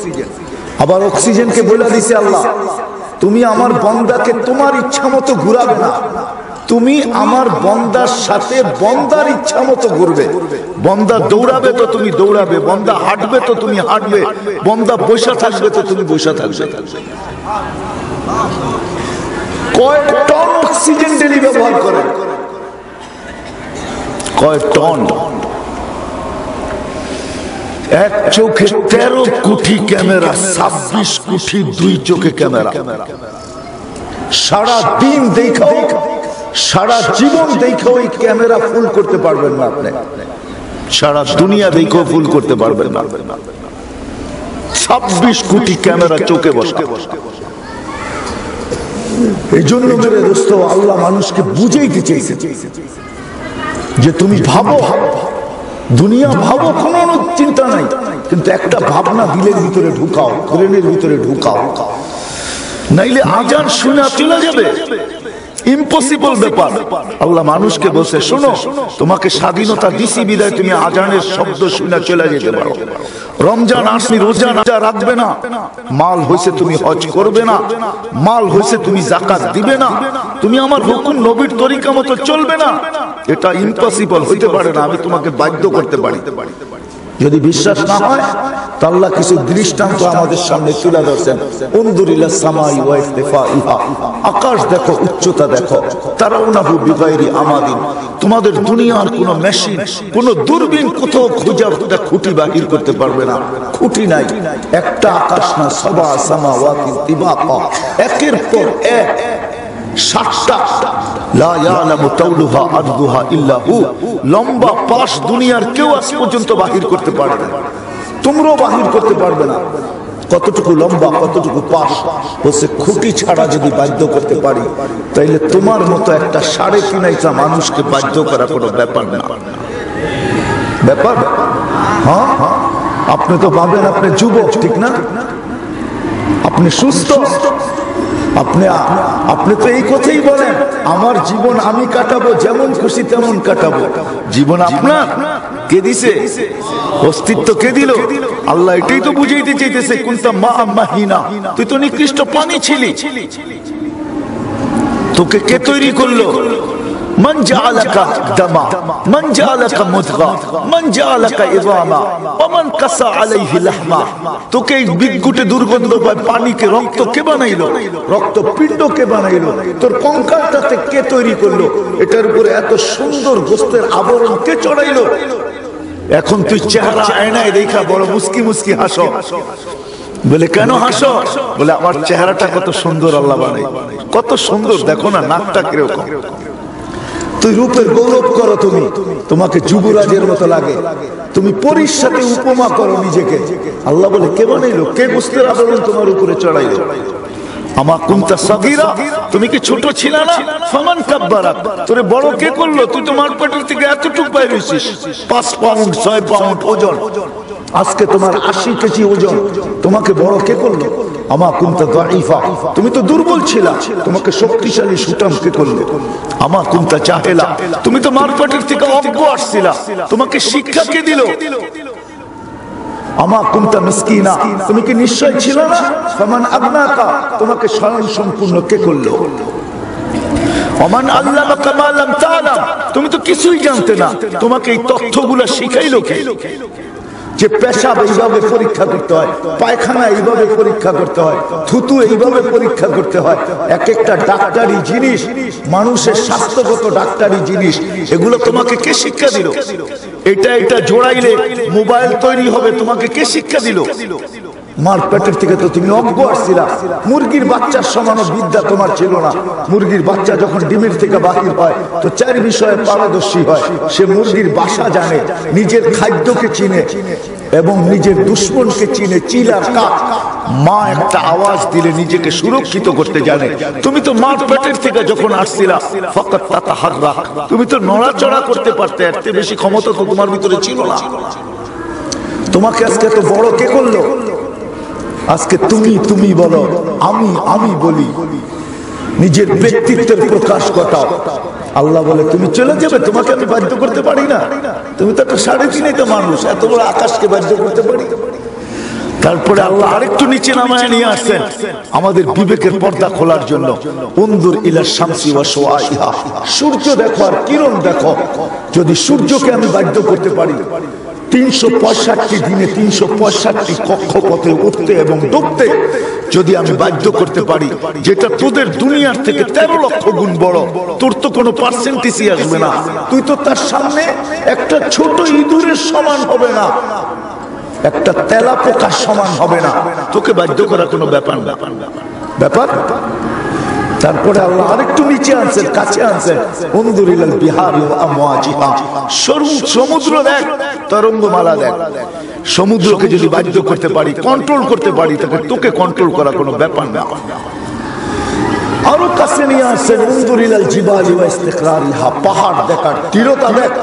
আবার অক্সিজেনকে বলে দিছে আল্লাহ, তুমি আমার বান্দাকে তোমার ইচ্ছা মতো ঘুরাবে না, তুমি আমার বন্দার সাথে বন্দার ইচ্ছা মতো ঘুরবে। বন্দা দৌড়াবে তো তুমি দৌড়াবে, বন্দা হাঁটবে তো তুমি হাঁটবে, বন্দা বসে থাকবে তো তুমি বসে থাকবে। কয় টন অক্সিজেন ডেলি ব্যবহার করে, কয় টন। এক চোখে 13 কোটি ক্যামেরা, 26 কোটি 2 চোখে ক্যামেরা। সারা দিন দেখাও, সারা জীবন দেখাও এই ক্যামেরা ফুল করতে পারবেন না আপনি। সারা দুনিয়া দেখাও ফুল করতে পারবেন না। 26 কোটি ক্যামেরা চোখে বসা। এই জন্য মেরে দোস্ত, আল্লাহ মানুষকে বুঝাইতে চাইছে যে তুমি ভাবো, দুনিয়া ভাবো, কোনো চিন্তা নাই, কিন্তু একটা ভাবনা দিলের ভিতরে ঢুকাও, ব্রেনের ভিতরে ঢুকাও, নাইলে আজান শুনে চলে যাবে। ইম্পসিবল ব্যাপার। আল্লাহ মানুষকে বলছে, শোনো, তোমাকে স্বাধীনতা দিছি বিদায় তুমি আজানের শব্দ শুনে চলে যেতে পারো। রমজান আসি, রোজা রাখবে না, মাল হয়েছে তুমি হজ করবে না, মাল হয়েছে তুমি যাকাত দিবে না, তুমি আমার হুকুম নবীর তরিকা মতো চলবে না, এটা ইম্পসিবল হইতে পারে না। আমি তোমাকে বাধ্য করতে পারি। যদি বিশ্বাস না হয় তো আল্লাহ কিছু দৃষ্টান্ত আমাদের সামনে তুলে ধরছেন। উনদুরিলাস সামাই ওয়া ইরতিফাইহা, আকাশ দেখো, উচ্চতা দেখো। তারাউনাহু বিগাইরি আমাদিন, তোমাদের দুনিয়ার কোন মেশিন, কোন দূরবীন কোথাও খুঁজে খুঁটি বাহির করতে পারবে না। খুঁটি নাই। একটা আকাশ না, সাবা সামাওয়াতিন তিবাকা, একের পর এক 7টা লা ইয়ালামু তাওলুহা আরদুহা ইল্লা হু, লম্বা পাশ দুনিয়ার কেউ আজ পর্যন্ত বাহির করতে পারে না, তোমরাও বাহির করতে পারবে না। কতটুকু লম্বা, কতটুকু পাশ, বলছে খুঁটি ছাড়া যদি বাধ্য করতে পারি, তাইলে তোমার মতো একটা 3.5 মানুষকে বাধ্য করা কোনো ব্যাপার না। ব্যাপার? হ্যাঁ, আপনি তো ভাবেন আপনি যুবক, ঠিক না? আপনি সুস্থ, আপনি তো এই কথাই বলেন, আমার জীবন আমি কাটাবো, যেমন খুশি তেমন কাটাবো। জীবন আপনার কে দিছে? অস্তিত্ব কে দিল? আল্লাহ এটাই তো বুঝাইতে চাইতেছে, কুনতা মা মাহিনা, তুই তো নিকৃষ্ট পানি ছিলি, তোকে কে তৈরি করলো? মান জাআলাকা দামা, মান জাআলাকা মুদগা, মান জাআলাকা ইযামা, ওয়া মান কাসা আলাইহি লাহমা, তোকে এই বিদ্যুটে দুর্গন্ধ পায় পানিকে রক্ত কে বানাইলো? রক্ত পিণ্ড কে বানাইলো? তোর কঙ্কালটাতে কে তৈরি করলো? এটার উপরে এত সুন্দর গোস্তের আবরণ কে চড়াইলো? এখন তুই চেহারা আয়নায় দেখা বড় মুস্কি মুস্কি হাসো। বলে কেন হাসো? বলে আমার চেহারাটা কত সুন্দর আল্লাহ বানাই, কত সুন্দর, দেখো না নাকটা কিরকম। তুই রূপের গৌরব করো, তুমি তোমাকে যুবরাজের মতো লাগে, তুমি পরীর সাথে উপমা করো নিজেকে। আল্লাহ বলে কে বানাইলো? কে গোস্তের আবরণ তোমার উপরে চড়াইলো? আমা কুনতা সাগীরা, তুমি কি ছোট ছিল না? ফামান কাব্বারাক, তোরে বড় কে করলো? তুই তো মার পেটের থেকে এতটুকু বাইরে হইছিস, 5 পাউন্ড 6 পাউন্ড ওজন, আজকে তোমার 80 কেজি ওজন, তোমাকে বড় কে করলো? আমা কুনতা দাঈফা, তুমি তো দুর্বল ছিলা, তোমাকে শক্তিশালী সুঠাম কে করলো? আমা কুনতা জাহেলা, তুমি তো মার পেটের থেকে অজ্ঞ আসছিলা, তোমাকে শিক্ষা কে দিল? আমা কুনতা মিসকিনা, তুমি কি নিশ্চয় ছিল না? ফামান আবনাকা, তোমাকে স্বয়ং সম্পূর্ণ কে করলো? ওমান আল্লামাকা মা লাম তা'লাম, তুমি তো কিছুই জানতে না, তোমাকে এই তথ্যগুলো শিখাইলো কে? যে পেশাব এইভাবে পরীক্ষা করতে হয়, পায়খানা এইভাবে পরীক্ষা করতে হয়, থুতু এইভাবে পরীক্ষা করতে হয়, এক একটা ডাক্তারি জিনিস, মানুষের স্বাস্থ্যগত ডাক্তারি জিনিস, এগুলো তোমাকে কে শিক্ষা দিল? এটা জোড়াইলে মোবাইল তৈরি হবে, তোমাকে কে শিক্ষা দিল? মার পেটের থেকে তো তুমি অজ্ঞ আসছিলা, মুরগির বাচ্চার সমান বিদ্যা তোমার ছিল না। মুরগির বাচ্চা যখন ডিমের থেকে বাহির হয় তো 4 বিষয়ে পারদর্শী হয়। সে মুরগির বাসা জানে, নিজের খাদ্যকে চিনে এবং নিজের দুশ্মনকে চিনে, চিলার কাক। মা একটা আওয়াজ দিলে নিজেকে সুরক্ষিত করতে জানে। তুমি তো মার পেটের থেকে যখন আসছিলা ফাকাত তাতাহাররাক, তুমি তো নড়াচড়া করতে পারতে, এর চেয়ে বেশি ক্ষমতা তো তোমার ভিতরে ছিল না। তোমাকে আজকে তো বড় কে করলো? আজকে তুমি বলো, আমি বলি, নিজের ব্যক্তিত্বের প্রকাশ ঘটাও। আল্লাহ বলে তুমি চলে যাবে, তোমাকে আমি বাধ্য করতে পারি না। তুমি তো একটা 3.5 মানুষ, এত বড় আকাশকে বাধ্য করতে পারি? তারপরে আল্লাহ আরেকটু নিচে নামায় নিয়ে আসছেন আমাদের বিবেকের পর্দা খোলার জন্য। উনজুর ইলা শামসি ওয়া শুআইহা, সূর্য দেখো আর কিরণ দেখো। যদি সূর্যকে আমি বাধ্য করতে পারি 365 দিনে 365 কক্ষপথে উঠতে এবং ডুবতে যদি আমি বাধ্য করতে পারি, যেটা তোদের দুনিয়ার থেকে 13 লক্ষ গুণ বড়, তোর তো কোনো পার্সেন্টেজই আসবে না। তুই তো তার সামনে একটা ছোট ইঁদুরের সমান হবে না, একটা তেলা পোকার সমান হবে না। তোকে বাধ্য করা কোনো ব্যাপার ব্যাপার। তারপরে আল্লাহ আরেকটু নিচে আনছেন, কাছে আনছেন। উনজুর ইলাল বিহারি ওয়া আমওয়াজিহা, সমুদ্র দেখ, তরঙ্গমালা দেখ। সমুদ্রকে যদি বাধ্য করতে পারি, কন্ট্রোল করতে পারি, তাকে তোকে কন্ট্রোল করা কোনো ব্যাপার না। আরো কাছে নিয়ে আসছেন। উনজুর ইলাল জিবালি ওয়া ইস্তিকরারিহা, পাহাড় দেখার দৃঢ়তা দেখ।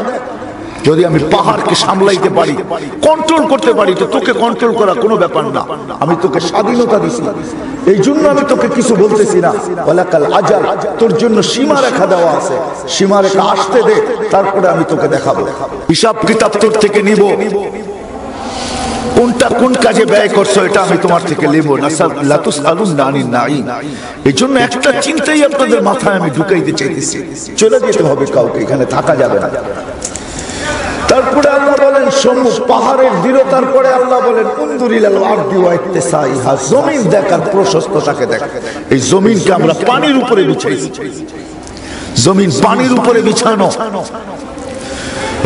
যদি আমি পাহাড়কে সামলাইতে পারি, কন্ট্রোল করতে পারি, তো তোকে কন্ট্রোল করা কোনো ব্যাপার না। আমি তোকে স্বাধীনতা দিছি, এই জন্য আমি তোকে কিছু বলতেছি না। ওয়ালাকাল আজাল, তোর জন্য সীমা রেখা দেওয়া আছে, সীমা রেখা আসতে দে, তারপরে আমি তোকে দেখাবো। হিসাব কিতাব তোর থেকে নিব, কোনটা কোন কাজে ব্যয় করছো এটা আমি তোমার থেকে নেব না। লা তুসআলুনা আনিন নাঈম। এই জন্য একটা চিন্তাই আপনাদের মাথায় আমি ঢুকাইতে চাইতেছি, চলে যেতে হবে কাউকে, এখানে থাকা যাবে না। তারপরে আল্লাহ বলেন সম্মুখ পাহাড়ের দৃঢ়তার পরে আল্লাহ বলেন উনজুর ইলাল আরদি ওয়া ইত্তিসাইহা, জমিন দেখার প্রশস্ততাকে দেখ। এই জমিনকে আমরা পানির উপরে বিছাইছি, জমিন পানির উপরে বিছানো।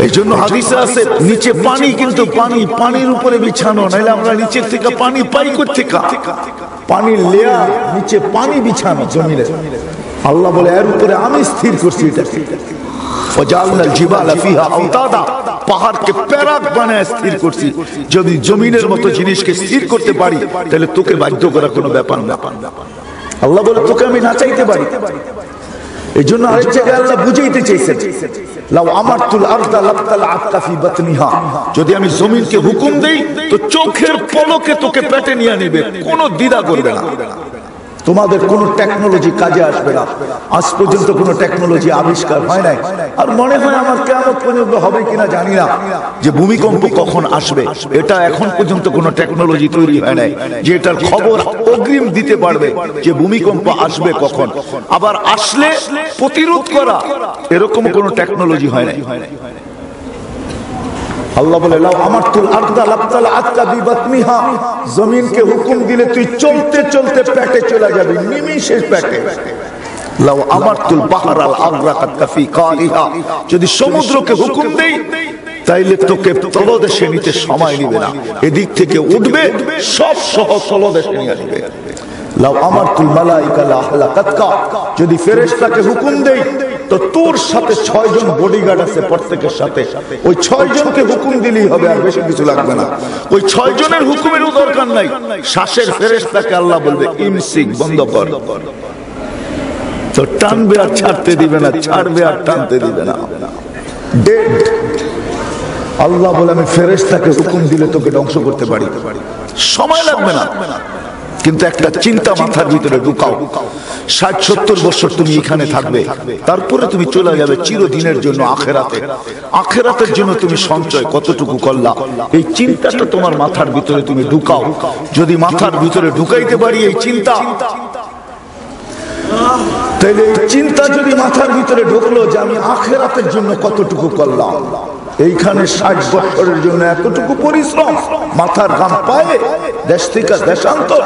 এই জন্য হাদিসে আছে নিচে পানি, কিন্তু পানি পানির উপরে বিছানো, নাইলে আমরা নিচের থেকে পানি পাই কোত্থেকে? পানির লেয়ার নিচে পানি বিছানো জমিনে। আল্লাহ বলে এর উপরে আমি স্থির করছি এটাকে। ওয়াজালনাল জিবালা ফিহা আওতাদা, পাহাড়কে প্যারাক বানায় স্থির করছি। যদি জমিনের মতো জিনিসকে স্থির করতে পারি, তাহলে তোকে বাধ্য করা কোনো ব্যাপার না। আল্লাহ বলে তোকে আমি নাচাইতে পারি। এই জন্য আরেক জায়গায় আল্লাহ বুঝাইতে চাইছেন, লাউ আমারতুল আরদা লাবতালাআত ফি বাতনিহা, যদি আমি জমিনকে হুকুম দেই তো চোখের পলকে তোকে পেটে নিয়ে নেবে, কোনো দ্বিধা করবে না। তোমাদের কোনো টেকনোলজি কাজে আসবে না। আজ পর্যন্ত কোনো টেকনোলজি আবিষ্কার হয় নাই, আর মনে হয় আমার কিয়ামত পর্যন্ত হবে কিনা জানি না, যে ভূমিকম্প কখন আসবে এটা এখন পর্যন্ত কোনো টেকনোলজি তৈরি হয় নাই, যে এটার খবর অগ্রিম দিতে পারবে যে ভূমিকম্প আসবে কখন, আবার আসলে প্রতিরোধ করা, এরকম কোনো টেকনোলজি হয় নাই। আল্লাহ বলে লাউ আমারতুল আরদা লাবতালাআত ফি বাতনিহা, জমিনকে হুকুম দিলে তুই চলতে চলতে পেটে চলে যাবি, নিমিষের পেটে। লাউ আমারতুল বাহরাল আগরাকাত ফি কারিহা, যদি সমুদ্রকে হুকুম দেই তাইলে তোকে তলদেশে নিতে সময় নিবে না, এদিক থেকে উঠবে সব সহ তলদেশে নিয়ে আসবে। লাউ আমারতুল মালাইকা লা হালাকাতকা, যদি ফেরেশতাকে হুকুম দেই তো তোর সাথে 6 জন বডিগার্ড আছে, প্রত্যেকের সাথে ওই 6 জনকে হুকুম দিলেই হবে, আর বেশি কিছু লাগবে না। ওই 6 জনের হুকুমেরও দরকার নাই। শ্বাসের ফেরেশতাকে আল্লাহ বলবে ইমসিক, বন্ধ কর, তো টানবে আর ছাড়তে দিবে না, ছাড়বে আর টানতে দিবে না। ডেড। আল্লাহ বলে আমি ফেরেশতাকে হুকুম দিলে তোকে ধ্বংস করতে পারি, সময় লাগবে না। কিন্তু একটা চিন্তা মাথার ভিতরে ঢুকাও, 60-70 বছর তুমি এখানে থাকবে, তারপরে তুমি চলে যাবে চিরদিনের জন্য আখিরাতে। আখিরাতের জন্য তুমি সঞ্চয় কতটুকু করলা, এই চিন্তাটা তোমার মাথার ভিতরে তুমি ঢুকাও। যদি মাথার ভিতরে ঢুকাইতে পারি এই চিন্তা, তাহলে এই চিন্তা যদি মাথার ভিতরে ঢুকলো যে আমি আখিরাতের জন্য কতটুকু করলাম, এইখানে 60 বছরের জন্য এতটুকু পরিশ্রম, মাথার ঘাম পায়ে দেশ থেকে দেশান্তর,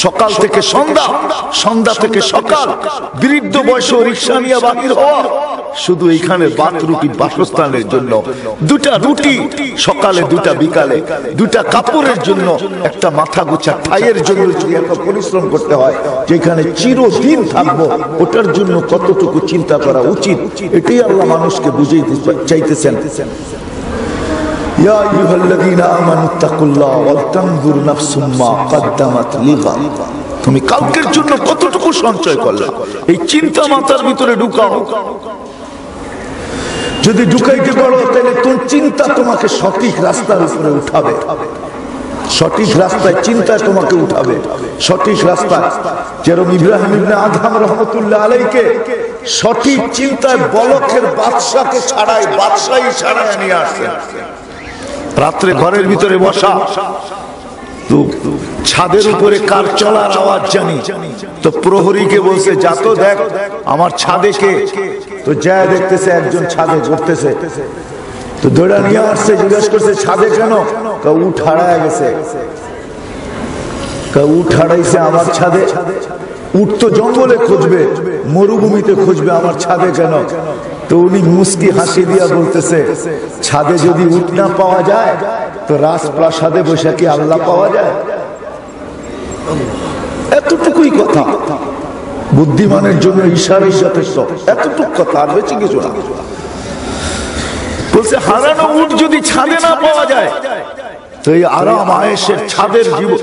সকাল থেকে সন্ধ্যা, সন্ধ্যা থেকে সকাল, বৃদ্ধ বয়সে রিক্সা নিয়ে বাহির হওয়া, শুধু এইখানে ভাত রুটি বাসস্থানের জন্য, 2টা রুটি সকালে, 2টা বিকালে, 2টা কাপড়ের জন্য, একটা মাথা গোছা ঠাইয়ের জন্য যদি এত পরিশ্রম করতে হয়, যেখানে চিরদিন থাকবো, ওটার জন্য কতটুকু চিন্তা করা উচিত, এটাই আল্লাহ মানুষকে বুঝাইতে চাইতেছেন। ইয়া আইয়ুহাল্লাযীনা আমানুত্তাকুল্লাহ ওয়াল তানজুর নাফসুম মা কদ্দামাত লিগাদ, তুমি কালকের জন্য কতটুকু সঞ্চয় করলে, এই চিন্তা মাথার ভিতরে ঢুকাও। যদি ঢুকাইতে পারো তাহলে তোর চিন্তা তোমাকে সঠিক রাস্তার উপরে উঠাবে, সঠিক রাস্তায় চিন্তায় তোমাকে উঠাবে, সঠিক রাস্তায়। যেরকম ইব্রাহিম ইবনে আদহাম রাহমাতুল্লাহ আলাইহিকে সঠিক চিন্তায় বলকের বাদশাকে ছাড়াই, বাদশাহী ছাড়াই নিয়ে আসছেন। রাত্রে ঘরের ভিতরে বসা, তো ছাদের উপরে কার চলার আওয়াজ জানি, তো প্রহরীকে বলছে যা তো দেখ আমার ছাদে কে। তো যা দেখতেছে একজন ছাদে ঘুরতেছে, তো দৌড়া নিয়ে আসছে, জিজ্ঞেস করছে ছাদে কেন? উঠ হারায় গেছে। উঠ হারাইছে আমার ছাদে? উঠ তো জঙ্গলে খুঁজবে, মরুভূমিতে খুঁজবে, আমার ছাদে কেন? তো উনি মুস্কি হাসি দিয়া বলতেছে ছাদে যদি উঠ না পাওয়া যায় তো রাজপ্রাসাদে বসে কি আল্লাহ পাওয়া যায়? এতটুকুই কথা, বুদ্ধিমানের জন্য ইশারাই যথেষ্ট, এতটুকু কথা, আর বেশি কিছু না। বলছে হারানো উট যদি ছাদে না পাওয়া যায় তো এই আরাম আয়েশের ছাদের জীবন,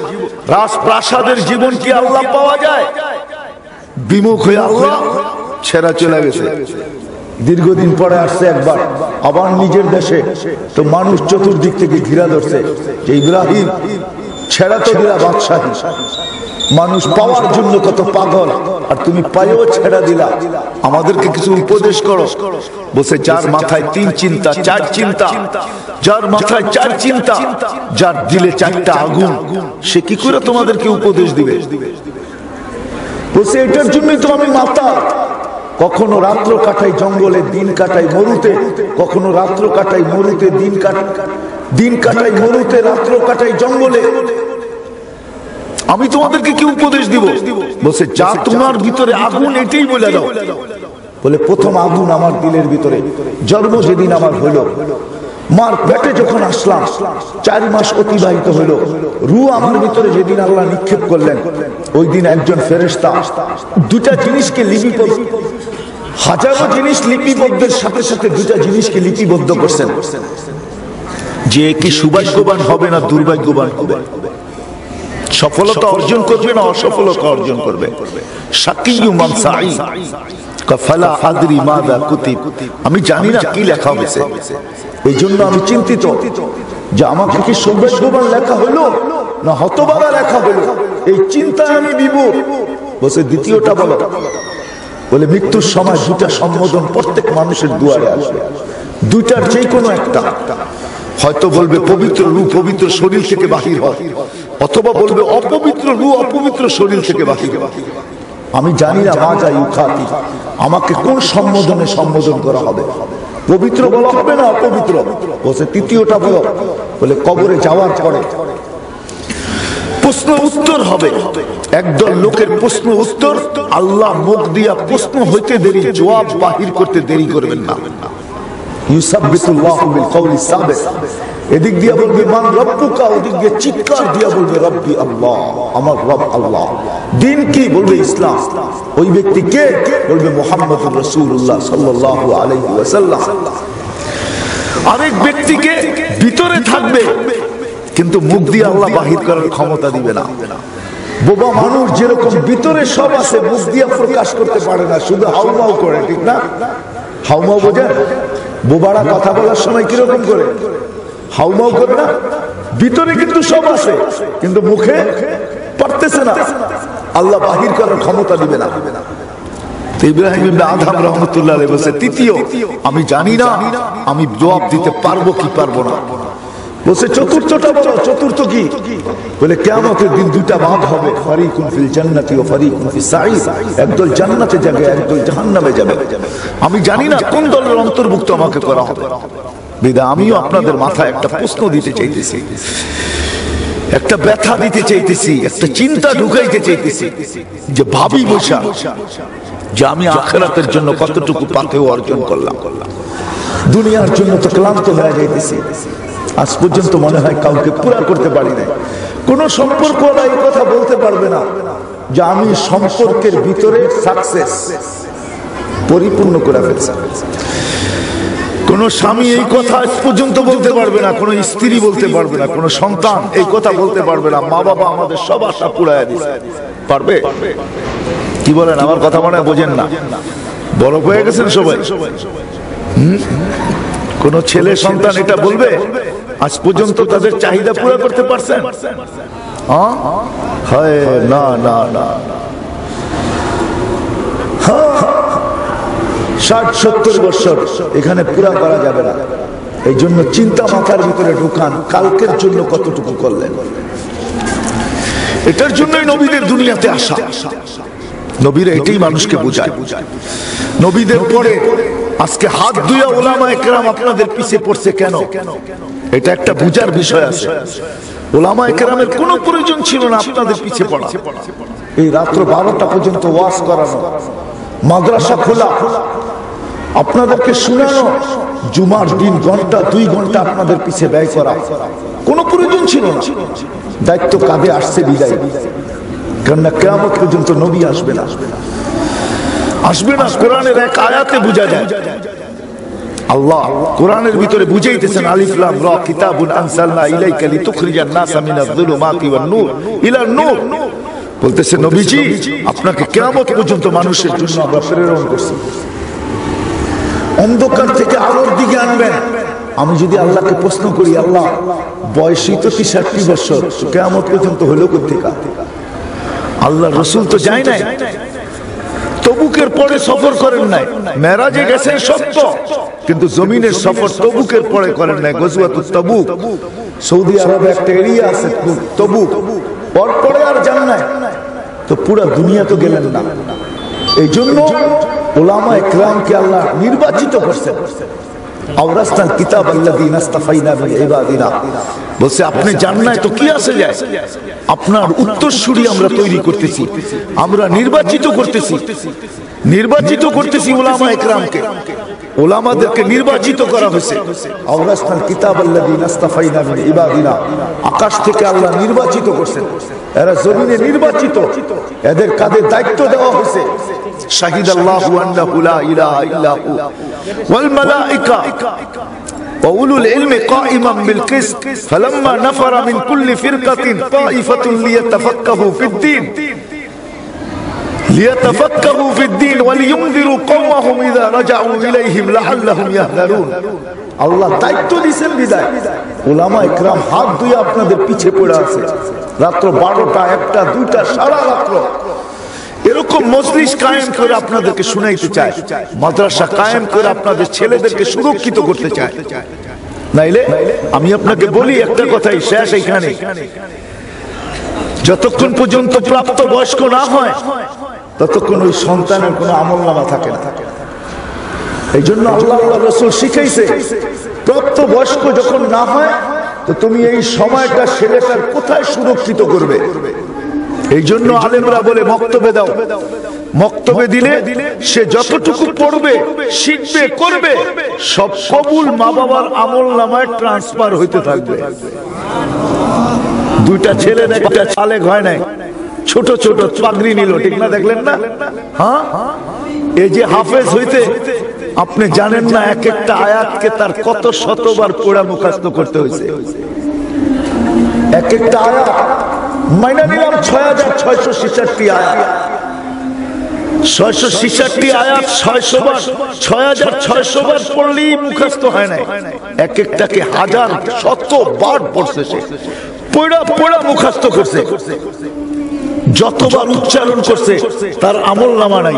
রাজপ্রাসাদের জীবন কি আল্লাহ পাওয়া যায়? বিমুখ হয়ে আল্লাহ ছেড়া চলে গেছে। দীর্ঘদিন পরে আসছে একবার আবার নিজের দেশে, তো মানুষ চতুর্দিক থেকে ঘিরা ধরছে যে ইব্রাহিম ছেড়া তো দিলা বাদশাহী, মানুষ পাওয়ার জন্য কত পাগল, আর তুমি পায়েও ছেড়া দিলা, আমাদেরকে কিছু উপদেশ করো। বসে যার মাথায় তিন চিন্তা, চার চিন্তা, যার মাথায় চার চিন্তা, যার দিলে চারটা আগুন, সে কি করে তোমাদেরকে উপদেশ দিবে? বলছে এটার জন্যই তো আমি মাতাল, কখনো রাত্র কাটাই জঙ্গলে, দিন কাটাই মরুতে, কখনো রাত্র কাটাই মরুতে, দিন কাটাই মরুতে, রাত্র কাটাই জঙ্গলে, আমি তোমাদেরকে কি উপদেশ দিব? বলছে যা তোমার ভিতরে আগুন এটাই বলে দাও। বলে প্রথম আগুন আমার দিলের ভিতরে জন্ম যেদিন আমার হলো, মার পেটে যখন আসলাম 4 মাস অতিবাহিত হলো, রূহ আমার ভিতরে যেদিন আল্লাহ নিক্ষেপ করলেন, ওই দিন একজন ফেরেশতা দুটা জিনিসকে লিপিবদ্ধ, হাজারো জিনিস লিপিবদ্ধের সাথে সাথে দুটা জিনিসকে লিপিবদ্ধ করছেন, যে কি সৌভাগ্যবান হবে না দুর্ভাগ্যবান হবে, সফলতা অর্জন করবে না অসফলতা অর্জন করবে। শাকিয়্যুম মান সাঈদ কাফালা আদরি মাযা কুতিব, আমি জানি না কি লেখা হয়েছে, এই জন্য আমি চিন্তিত যে আমাকে কি সৌভাগ্যবান লেখা হলো না হতভাগা লেখা হলো, এই চিন্তায় আমি বিভোর। বলছে দ্বিতীয়টা বলো। বলে মৃত্যুর সময় দুটা সম্বোধন প্রত্যেক মানুষের দুয়ারে আসবে, দুইটার যে কোনো একটা, হয়তো বলবে পবিত্র রূহ পবিত্র শরীর থেকে বাহির হয়, অথবা বলবে অপবিত্র রূহ অপবিত্র শরীর থেকে বাহির হয়। আমি জানি না মাজা ইউখাতি, আমাকে কোন সম্বোধনে সম্বোধন করা হবে, পবিত্র বলা হবে না অপবিত্র। বলছে তৃতীয়টা বলো। বলে কবরে যাওয়ার পরে প্রশ্ন উত্তর হবে, একদল লোকের প্রশ্ন উত্তর, আল্লাহ মুখ দিয়া প্রশ্ন হইতে দেরি, জবাব বাহির করতে দেরি করবেন না। ইউসাব্বিতুল্লাহু বিল কওলি সাবিত, এদিক দিয়া বলবে মান রব্বুকা, ওদিক দিয়ে চিৎকার দিয়া বলবে রব্বি আল্লাহ, আমার রব আল্লাহ। দিন কি? বলবে ইসলাম। ওই ব্যক্তি কে? বলবে মুহাম্মদুর রাসূলুল্লাহ সাল্লাল্লাহু আলাইহি ওয়াসাল্লাম। আরেক ব্যক্তিকে ভিতরে থাকবে কিন্তু মুখ দিয়ে আল্লাহ বাহির করার ক্ষমতা দিবে না। বোবা মানুষ যেরকম ভিতরে সব আছে, মুখ দিয়ে প্রকাশ করতে পারে না, শুধু হাউমাউ করে, ঠিক না? হাউমাউ বোঝেন? বোবারা কথা বলার সময় কিরকম করে হাউমাউ করে না? ভিতরে কিন্তু সব আছে কিন্তু মুখে পারতেছে না, আল্লাহ বাহির করার ক্ষমতা দিবে না। ইব্রাহিম ইবনে আদহাম রাহমাতুল্লাহ আলাইহি বলেছে তৃতীয়, আমি জানি না আমি জবাব দিতে পারবো কি পারবো না। বলছে চতুর্থটা বলো। চতুর্থ কি? বলে কিয়ামতের দিন দুইটা ভাগ হবে, ফারিকুন ফিল জান্নাতি ওয়া ফারিকুন ফিস সাঈদ, একদল জান্নাতে যাবে একদল জাহান্নামে যাবে। আমি জানি না কোন দলের অন্তর্ভুক্ত আমাকে করা হবে। বিধায় আমিও আপনাদের মাথায় একটা প্রশ্ন দিতে চাইতেছি, একটা ব্যথা দিতে চাইতেছি, একটা চিন্তা ঢুকাইতে চাইতেছি, যে ভাবি বসা যে আমি আখিরাতের জন্য কতটুকু পাথেয় অর্জন করলাম, দুনিয়ার জন্য তো ক্লান্ত হয়ে যাইতেছি। আজ পর্যন্ত মনে হয় কাউকে পুরা করতে পারি না। কোন সম্পর্ক এই কথা বলতে পারবে না যে আমি সম্পর্কের ভিতরে সাকসেস পরিপূর্ণ করে ফেলছি। কোন স্বামী এই কথা আজ পর্যন্ত বলতে পারবে না, কোন স্ত্রী বলতে পারবে না, কোন সন্তান এই কথা বলতে পারবে না মা বাবা আমাদের সব আশা পুরাইয়া দিছে। পারবে? কি বলেন? আমার কথা মনে হয় বোঝেন না, বড় হয়ে গেছেন সবাই। কোন ছেলে সন্তান এটা বলবে আজ পর্যন্ত তাদের চাহিদা পুরো করতে পারছেন? না না না, 60-70 বছর এখানে পুরা করা যাবে না। এই জন্য চিন্তা মাথার ভিতরে ঢুকান, কালকের জন্য কতটুকু করলেন, এটার জন্যই নবীদের দুনিয়াতে আসা। নবীরা এটাই মানুষকে বোঝায়। নবীদের পরে আজকে হাত ধুইয়া উলামায়ে কেরাম আপনাদের পিছে পড়ছে কেন? এটা একটা বুঝার বিষয় আছে। উলামায়ে কেরামের কোনো প্রয়োজন ছিল না আপনাদের পিছে পড়া। এই রাত্র 12টা পর্যন্ত ওয়াজ করানো, মাদ্রাসা খোলা, আপনাদেরকে শোনানো, জুমার দিন ঘন্টা 2 ঘন্টা আপনাদের পিছে ব্যয় করা কোনো প্রয়োজন ছিল না। দায়িত্ব কাঁধে আসছে বিদায়, কেননা কিয়ামত পর্যন্ত নবী আসবে না। কোরআনের এক আয়াতে বোঝা যায়। আল্লাহ কোরআনের ভিতরে বুঝাইতেছেন আলিফ লাম রা কিতাবুন আনসালনা ইলাইকা লিতুখরিজান নাসা মিনাজ যুলুমাতি ওয়ান নূর ইলান নূর। বলতেছে নবীজি, আপনাকে কিয়ামত পর্যন্ত মানুষের জন্য আমরা প্রেরণ করছি, অন্ধকার থেকে আলোর দিকে আনবেন। আমি যদি আল্লাহকে প্রশ্ন করি, আল্লাহ বয়সই তো 63 বছর, কিয়ামত পর্যন্ত হলো কোথেকে? আল্লাহ রাসূল তো যায় নাই, তবুকের পরে সফর করেন নাই। মেরাজে গেছেন সত্য, কিন্তু জমিনের সফর তবুকের পরে করেন নাই। গজওয়াতুত তাবুক, সৌদি আরবে একটা এরিয়া আছে তবুক, পরে আর যান নাই। তো পুরা দুনিয়া তো গেলেন না। এই জন্য উলামায়ে কেরামকে আল্লাহ নির্বাচিত করছেন। আওরাসনাল কিতাব আল্লাযীনা ইসতাফাইনা মিন ইবাদিনা, বলছে আপনি জান না তো কি আসে যায়? আপনার উত্তরসূরি আমরা তৈরি করতেছি, আমরা নির্বাচিত করতেছি উলামায়ে কেরামকে। উলামাদেরকে নির্বাচিত করা হয়েছে। আওরাসনাল কিতাব আল্লাযীনা ইসতাফাইনা মিন ইবাদিনা, আকাশ থেকে আল্লাহ নির্বাচিত করছেন। এরা জমিনে নির্বাচিত, এদের কাঁধে দায়িত্ব দেওয়া হয়েছে। শাহিদাল্লাহু আন্নাহু লা ইলাহা ইল্লা হু ওয়াল মালায়েকা ওয়া উলুল ইলমি কাইমান বিল কিসত ফালাম্মা নাফারা মিন কুল্লি ফিরকাতিন তাইফাতুন লিয়াতাফাক্কাহু ফিদ-দীন ওয়া লিয়ুনযিরু কওমাহুম ইযা রাজাউ ইলাইহিম লাআল্লাহুম ইয়াহযারুন। আল্লাহ দায়িত্ব দিয়েছেন বিদায় উলামায়ে কেরাম হাত ধুয়ে আপনাদের পিছে পড়ে আছে। রাত্র 12টা 1টা 2টা সারা রাত্র এরকম মজলিস কায়েম করে আপনাদেরকে শুনাইতে চায়, মাদ্রাসা কায়েম করে আপনাদের ছেলেদেরকে সুরক্ষিত করতে চায়। নাইলে আমি আপনাকে বলি একটা কথাই শেষ এইখানে, যতক্ষণ পর্যন্ত প্রাপ্ত বয়স্ক না হয় ততক্ষণ ওই সন্তানের কোনো আমলনামা থাকে না। এই জন্য আল্লাহ রাসূল শিখাইছে, প্রাপ্ত বয়স্ক যখন না হয় তো তুমি এই সময়টা ছেলেটার কোথায় সুরক্ষিত করবে। এই জন্য আলেমরা বলে মক্তবে দাও, মক্তবে দিলে সে যতটুকু পড়বে, শিখবে, করবে সব কবুল মা বাবার আমলনামায় ট্রান্সফার হইতে থাকবে। 2টা ছেলে একটা ছালে হয় নাই, ছোট ছোট পাগড়ি নিল, ঠিক না? দেখলেন না? হ্যাঁ, এই যে হাফেজ হইতে আপনি জানেন না এক একটা আয়াতকে তার কত শতবার পড়া মুখস্থ করতে হয়েছে। এক একটা আয়াত মাইনা নিলাম 6666 আয়াত, 666 আয়াত 600 বার, 6600 বার পড়লেই মুখস্থ হয় না। এক একটাকে হাজার শতবার পড়ছে, সে পড়া মুখস্থ করছে। যতবার উচ্চারণ করছে তার আমলনামা নাই,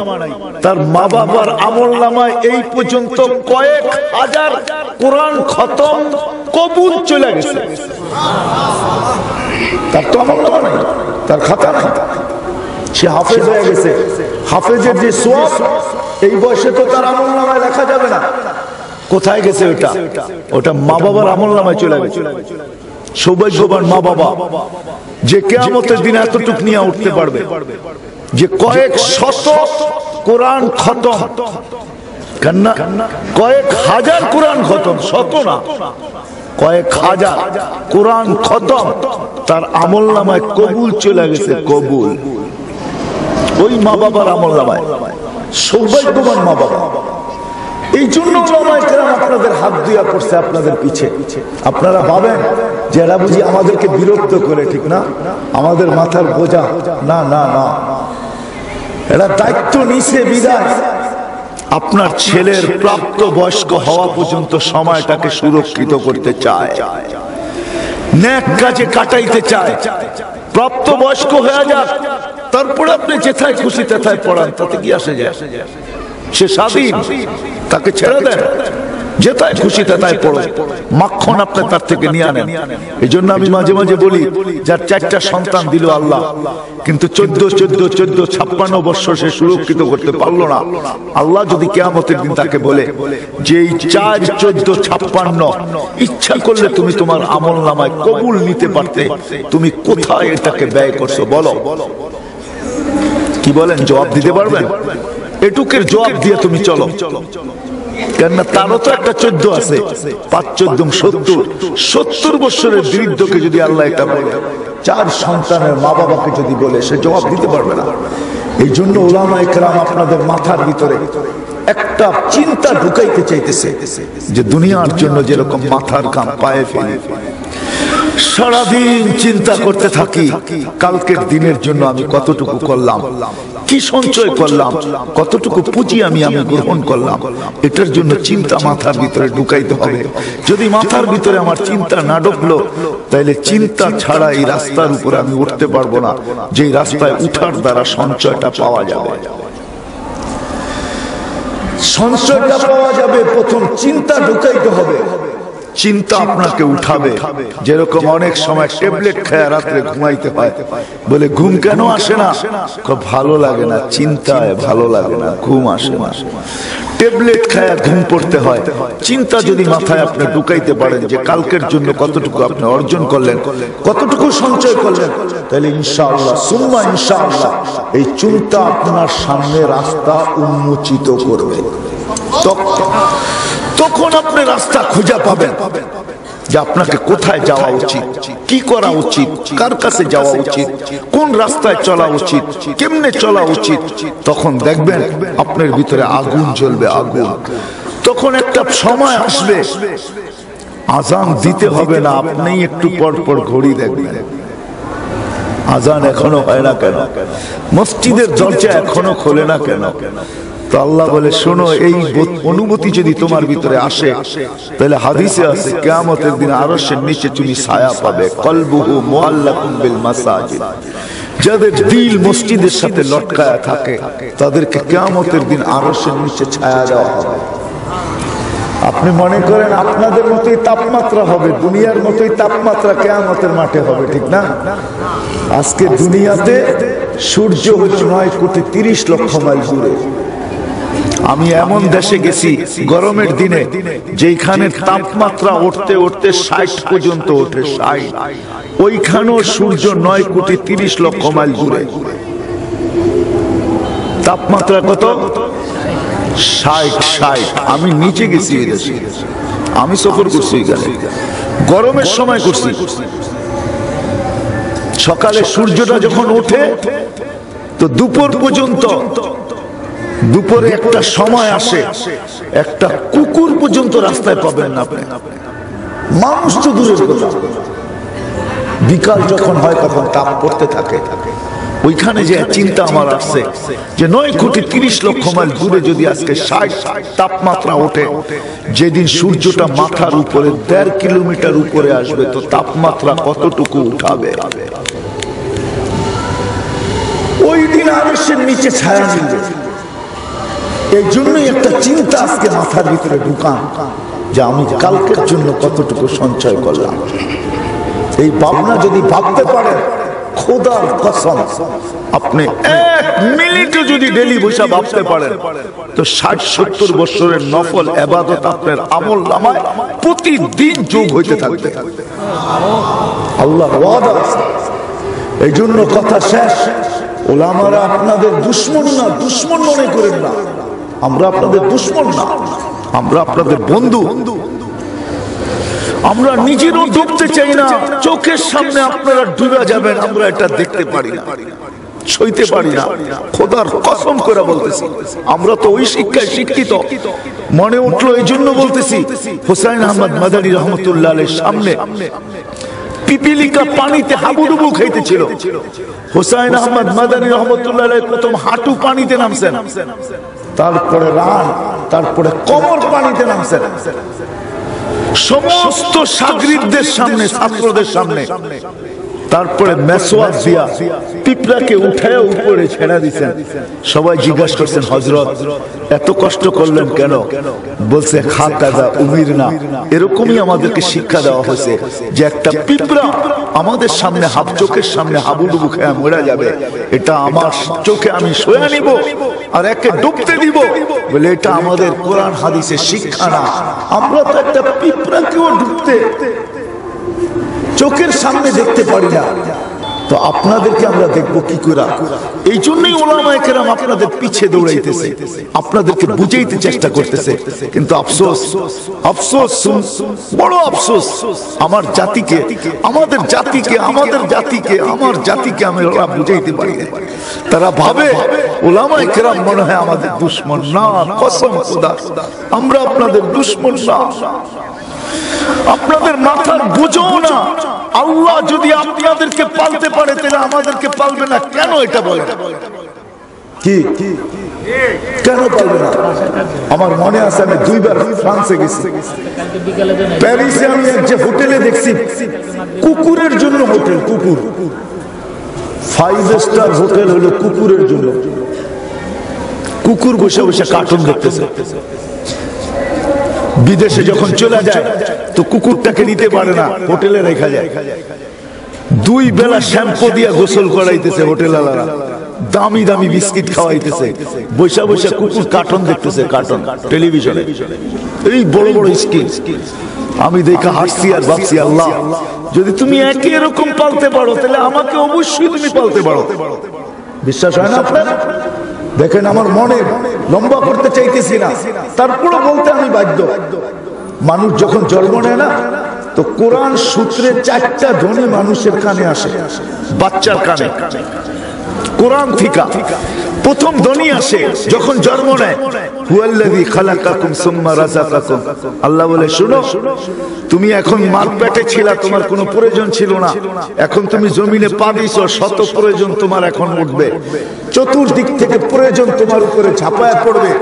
তার মা বাবার আমলনামায় এই পর্যন্ত কয়েক হাজার কোরআন খতম কবুল চলে গেছে। তার তো আমলনামা নাই, তার খাতা নাই, সে হাফেজ হয়ে গেছে। হাফেজের যে সওয়াব এই বয়সে তো তার আমলনামায় লেখা যাবে না। কোথায় গেছে ওটা? ওটা মা বাবার আমলনামায় চলে গেছে। সৌভাগ্যবান মা বাবা যে কিয়ামতের দিন এতটুক নিয়ে উঠতে পারবে, যে কয়েক শত কোরআন খতম, কেননা কয়েক হাজার কোরআন খতম, শত না, কয়েক হাজার কোরআন খতম তার আমলনামায় কবুল চলে গেছে। কবুল ওই মা বাবার আমলনামায়। সৌভাগ্যবান মা বাবা। এই জন্য উলামায়ে কেরাম আপনাদের হাত দিয়া পড়ছে আপনাদের পিছে। আপনারা ভাবেন যে এরা বুঝি আমাদেরকে বিরক্ত করে, ঠিক না? আমাদের মাথার বোঝা না, না, না, এরা দায়িত্ব নিছে বিদায় আপনার ছেলের প্রাপ্ত বয়স্ক হওয়া পর্যন্ত সময়টাকে সুরক্ষিত করতে চায়, নেক কাজে কাটাইতে চায়। প্রাপ্ত বয়স্ক হয়ে যাক, তারপর আপনি যেথায় খুশি তেথায় পড়ান, তাতে কি আসে যায়? সে স্বাধীন, তাকে ছেড়ে দেন। যেটাই খুশি তাই পড়ো, মাখন আপনি তার থেকে নিয়ে আনেন। এই জন্য আমি মাঝে মাঝে বলি, যার 4টা সন্তান দিল আল্লাহ, কিন্তু 56 বছর সে সুরক্ষিত করতে পারলো না, আল্লাহ যদি কিয়ামতের দিন তাকে বলে যে এই 4, 14, 56 ইচ্ছা করলে তুমি তোমার আমল নামায় কবুল নিতে পারতে, তুমি কোথায় এটাকে ব্যয় করছো বলো? কি বলেন, জবাব দিতে পারবেন? এটুকের জবাব দিয়ে তুমি চলো, কেননা তারও তো একটা 14 আছে, 5, 14, 70 বছরের বৃদ্ধকে যদি আল্লাহ এটা বলে, 4 সন্তানের মা বাবাকে যদি বলে, সে জবাব দিতে পারবে না। এই জন্য উলামায়ে কেরাম আপনাদের মাথার ভিতরে একটা চিন্তা ঢুকাইতে চাইতেছে যে দুনিয়ার জন্য যেরকম মাথার ঘাম পায়ে ফেলি, সারাদিন চিন্তা করতে থাকি কালকের দিনের জন্য আমি কতটুকু করলাম, কি সঞ্চয় করলাম, কতটুকু পুঁজি আমি গ্রহণ করলাম, এটার জন্য চিন্তা মাথার ভিতরে ঢুকাইতে হবে। যদি মাথার ভিতরে আমার চিন্তা না ঢুকলো, তাহলে চিন্তা ছাড়া এই রাস্তার উপরে আমি উঠতে পারবো না, যেই রাস্তায় উঠার দ্বারা সঞ্চয়টা পাওয়া যাবে। সঞ্চয়টা পাওয়া যাবে, প্রথম চিন্তা ঢুকাইতে হবে, চিন্তা আপনাকে উঠাবে। যেরকম অনেক সময় ট্যাবলেট খায় রাত্রে ঘুমাইতে হয়, বলে ঘুম কেন আসে না? ভালো লাগে না, চিন্তায় ভালো লাগে না, ঘুম আসে না। ট্যাবলেট খায় ঘুম পড়তে হয়। চিন্তা যদি মাথায় আপনি ঢুকাইতে পারেন যে কালকের জন্য কতটুকু আপনি অর্জন করলেন, কতটুকু সঞ্চয় করলেন, তাহলে ইনশাআল্লাহ সুম্মা ইনশাআল্লাহ এই চিন্তা আপনার সামনে রাস্তা উন্মোচিত করবে। তখন আপনি রাস্তা খুঁজে পাবেন যে আপনাকে কোথায় যাওয়া উচিত, কি করা উচিত, কার কাছে যাওয়া উচিত, কোন রাস্তায় চলা উচিত, কেমনে চলা উচিত। তখন দেখবেন আপনার ভিতরে আগুন জ্বলবে, আগুন। তখন একটা সময় আসবে আজান দিতে হবে না, আপনি একটু পর পর ঘড়ি দেখবেন আজান এখনো হয় না কেন, মসজিদের দরজা এখনো খোলে না কেন। তো আল্লাহ বলে, শোনো, এই অনুভূতি যদি তোমার ভিতরে আসে, তাহলে হাদিসে আছে কিয়ামতের দিন আরশের নিচে তুমি ছায়া পাবে। কলবুহু মুআল্লাকুম বিল মাসাজিদ, যাদের দিল মসজিদের সাথে লটকায়া থাকে তাদেরকে কিয়ামতের দিন আরশের নিচে ছায়া দেওয়া হবে। আপনি মনে করেন আপনাদের মতোই তাপমাত্রা হবে, দুনিয়ার মতোই তাপমাত্রা কিয়ামতের মাঠে হবে, ঠিক না? আজকে দুনিয়াতে সূর্য হচ্ছে 9,30,00,000 মাইল দূরে। আমি এমন দেশে গেছি গরমের দিনে যেখানে তাপমাত্রা উঠতে উঠতে 60 পর্যন্ত ওঠে, 60। ওইখানেও সূর্য 9,30,00,000 মাইল দূরে। তাপমাত্রা কত? 60। আমি নিচে গেছি এই দেশে, আমি সফর করছি এখানে, গরমের সময় করছি। সকালে সূর্যটা যখন ওঠে তো দুপুর পর্যন্ত, দুপুরে একটা সময় আসে একটা কুকুর পর্যন্ত রাস্তায় পাবেন না আপনি, মানুষ তো দূরের কথা। বিকাল যখন হয় তখন তাপ পড়তে থাকে। ওইখানে যে চিন্তা আমার আসছে যে 9,30,00,000 মাইল দূরে যদি আজকে 60 তাপমাত্রা ওঠে, যেদিন সূর্যটা মাথার উপরে 1.5 কিলোমিটার উপরে আসবে, তো তাপমাত্রা কতটুকু উঠাবে? ওই দিন আরশের নিচে ছায়া মিলবে। এই জন্যই একটা চিন্তা আজকে মাথার ভিতরে ঢুকান যে আমি কালকের জন্য কতটুকু সঞ্চয় করলাম। এই ভাবনা যদি ভাবতে পারেন, খোদার কসম, আপনি 1 মিনিটও যদি ডেলি বসে ভাবতে পারেন, তো 60-70 বছরের নফল ইবাদত আপনার আমল নামায় প্রতিদিন যোগ হইতে থাকবে। আল্লাহর ওয়াদা আছে। এই জন্য কথা শেষ, ওলামারা আপনাদের দুশমন না, দুশমন মনে করেন না। আমরা আপনাদের দুশমন না, আমরা আপনাদের বন্ধু। আমরা নিজেরও ডুবতে চাই না, চোখের সামনে আপনারা ডুবে যাবেন আমরা এটা দেখতে পারি না, সইতে পারি না। খোদার কসম করে বলতেছি, আমরা তো ওই শিক্ষায় শিক্ষিত। মনে উঠলো এই জন্য বলতেছি, হুসাইন আহমদ মাদানী রহমতুল্লাহ আলাইহির সামনে পিপিলিকা পানিতে হাবুডুবু খাইতেছিল। হুসাইন আহমদ মাদানী রহমতুল্লাহ আলাইহি প্রথম হাঁটু পানিতে নামছেন, তারপরে রান, তারপরে কোমর পানিতে নামছেন। সমস্ত শাগরিদদের সামনে, ছাত্রদের সামনে তারপরে মেসওয়াক দিয়া পিঁপড়াকে উঠায় উপরে ছেড়ে দিচ্ছেন। সবাই জিজ্ঞাসা করছেন, হযরত এত কষ্ট করলেন কেন? বলছে খাকাদা উমির না, এরকমই আমাদেরকে শিক্ষা দেওয়া হয়েছে যে একটা পিঁপড়া আমাদের সামনে চোখের সামনে হাবুডুবু খেয়ে মরে যাবে, এটা আমার চোখে আমি সয়ে নিব আর একে ডুবতে দিব, বলে এটা আমাদের কোরআন হাদিসের শিক্ষা না। আমরা তো একটা পিঁপড়াকেও ডুবতে চোখের সামনে দেখতে পারি না, তো আপনাদেরকে আমরা দেখবো কি করে? এই জন্যই উলামায়ে কেরাম আপনাদের পিছে দৌড়াইতেছে, আপনাদেরকে বুঝাইতে চেষ্টা করতেছে। কিন্তু আফসোস, আফসোস, বড় আফসোস, আমার জাতিকে, আমাদের জাতিকে, আমাদের জাতিকে, আমার জাতিকে আমরা বুঝাইতে পারি না। তারা ভাবে উলামায়ে কেরাম মনে হয় আমাদের দুশমন। না, কসম খোদা, আমরা আপনাদের দুশমন না। আপনাদের মাথার বুঝও না। আল্লাহ যদি আপনাদেরকে পালতে পারে তাহলে আমাদেরকে পালবে না কেন? এটা বলে কি কেন পালবে না? আমার মনে আছে আমি 2 বার ফ্রান্সে গেছি। প্যারিসে আমি এক যে হোটেলে দেখছি কুকুরের জন্য হোটেল, কুকুর 5 স্টার হোটেল হলো কুকুরের জন্য। কুকুর বসে বসে কার্টুন দেখতেছে। বিদেশে যখন চলে যায় তো কুকুরটাকে নিতে পারে না, হোটেলে রেখা যায়। 2 বেলা শ্যাম্পু দিয়ে গোসল করাইতেছে হোটেলওয়ালারা, দামি দামি বিস্কিট খাওয়াইতেছে, বৈশা বৈশা কুকুর কার্টুন দেখতেছে, কার্টুন টেলিভিশনে, এই বড় বড় স্ক্রিন। আমি দেখে হাসছি আর ভাবছি, আল্লাহ যদি তুমি একই এরকম পালতে পারো তাহলে আমাকে অবশ্যই তুমি পালতে পারো। বিশ্বাস হয় না আপনার? দেখেন, আমার মনে লম্বা করতে চাইতেছি না, তারপরে বলতে আমি বাধ্য। মানুষ যখন জন্ম নেয় না, তো কোরআন সূত্রে 4টা ধ্বনি মানুষের কানে আসে, বাচ্চার কানে কোরআন থেকে। প্রথম ধ্বনি আসে যখন জন্ম নেয়, হুয়াল্লাযী খালাকাকুম সুম্মা রাযাকাকুম। আল্লাহ বলে, শুনো, তুমি এখন মার পেটে ছিলা, তোমার কোনো প্রয়োজন ছিল না, এখন তুমি জমিনে পা দিছো, শত প্রয়োজন তোমার এখন উঠবে। চতুর্দিক থেকে প্রয়োজন তোমার উপরে ঝাঁপায় পড়বে।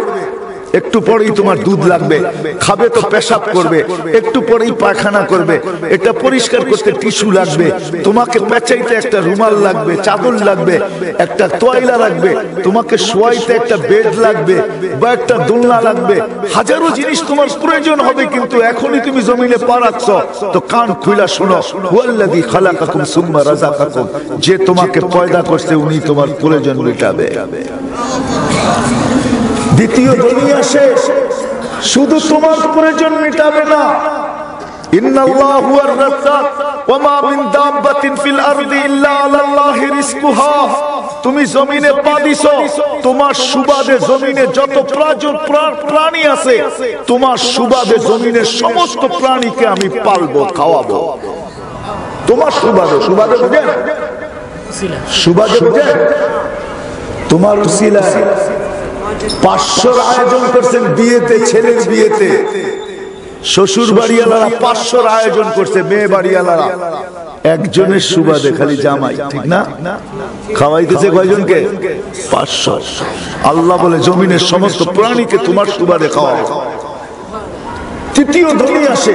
একটু পরেই তোমার দুধ লাগবে, খাবে তো পেশাব করবে, একটু পরেই পায়খানা করবে, এটা পরিষ্কার করতে টিস্যু লাগবে, তোমাকে পেঁচাইতে একটা রুমাল লাগবে, চাদর লাগবে, একটা তোয়াইলা লাগবে, তোমাকে শোয়াইতে একটা বেড লাগবে বা একটা দোলনা লাগবে, হাজারো জিনিস তোমার প্রয়োজন হবে। কিন্তু এখনই তুমি জমিনে পা রাখছো, তো কান খুইলা শোনো, হুয়াল্লাযী খালাকাকুম সুম্মা রাযাকাকুম, যে তোমাকে পয়দা করছে উনি তোমার প্রয়োজন মেটাবে। দ্বিতীয় ধ্বনি আসে, শুধু তোমার প্রয়োজন মেটাবে না, ইন্নাল্লাহু হুয়ার রাজ্জাক ওয়া মা মিন দাব্বাতিন ফিল আরদি ইল্লা আলাল্লাহি রিজকুহা। তুমি জমিনে পা দিছো, তোমার সুবাদে জমিনে যত প্রাণী আছে, তোমার সুবাদে জমিনের সমস্ত প্রাণীকে আমি পালবো, খাওয়াবো। তোমার সুবাদে, সুবাদে বুঝেন, সুবাদে বুঝেন, তোমার উসিলায় 500 আয়োজন করছেন বিয়েতে, ছেলের বিয়েতে। শ্বশুর বাড়িওয়ালারা 500 আয়োজন করছে, মেয়ে বাড়িওয়ালারা একজনের সুবাদে খালি জামাই, ঠিক না? খাওয়াইতেছে কয়জনকে? 500। আল্লাহ বলে জমিনের সমস্ত প্রাণীকে তোমার সুবাদে খাওয়াবো। তৃতীয় ধ্বনি আসে,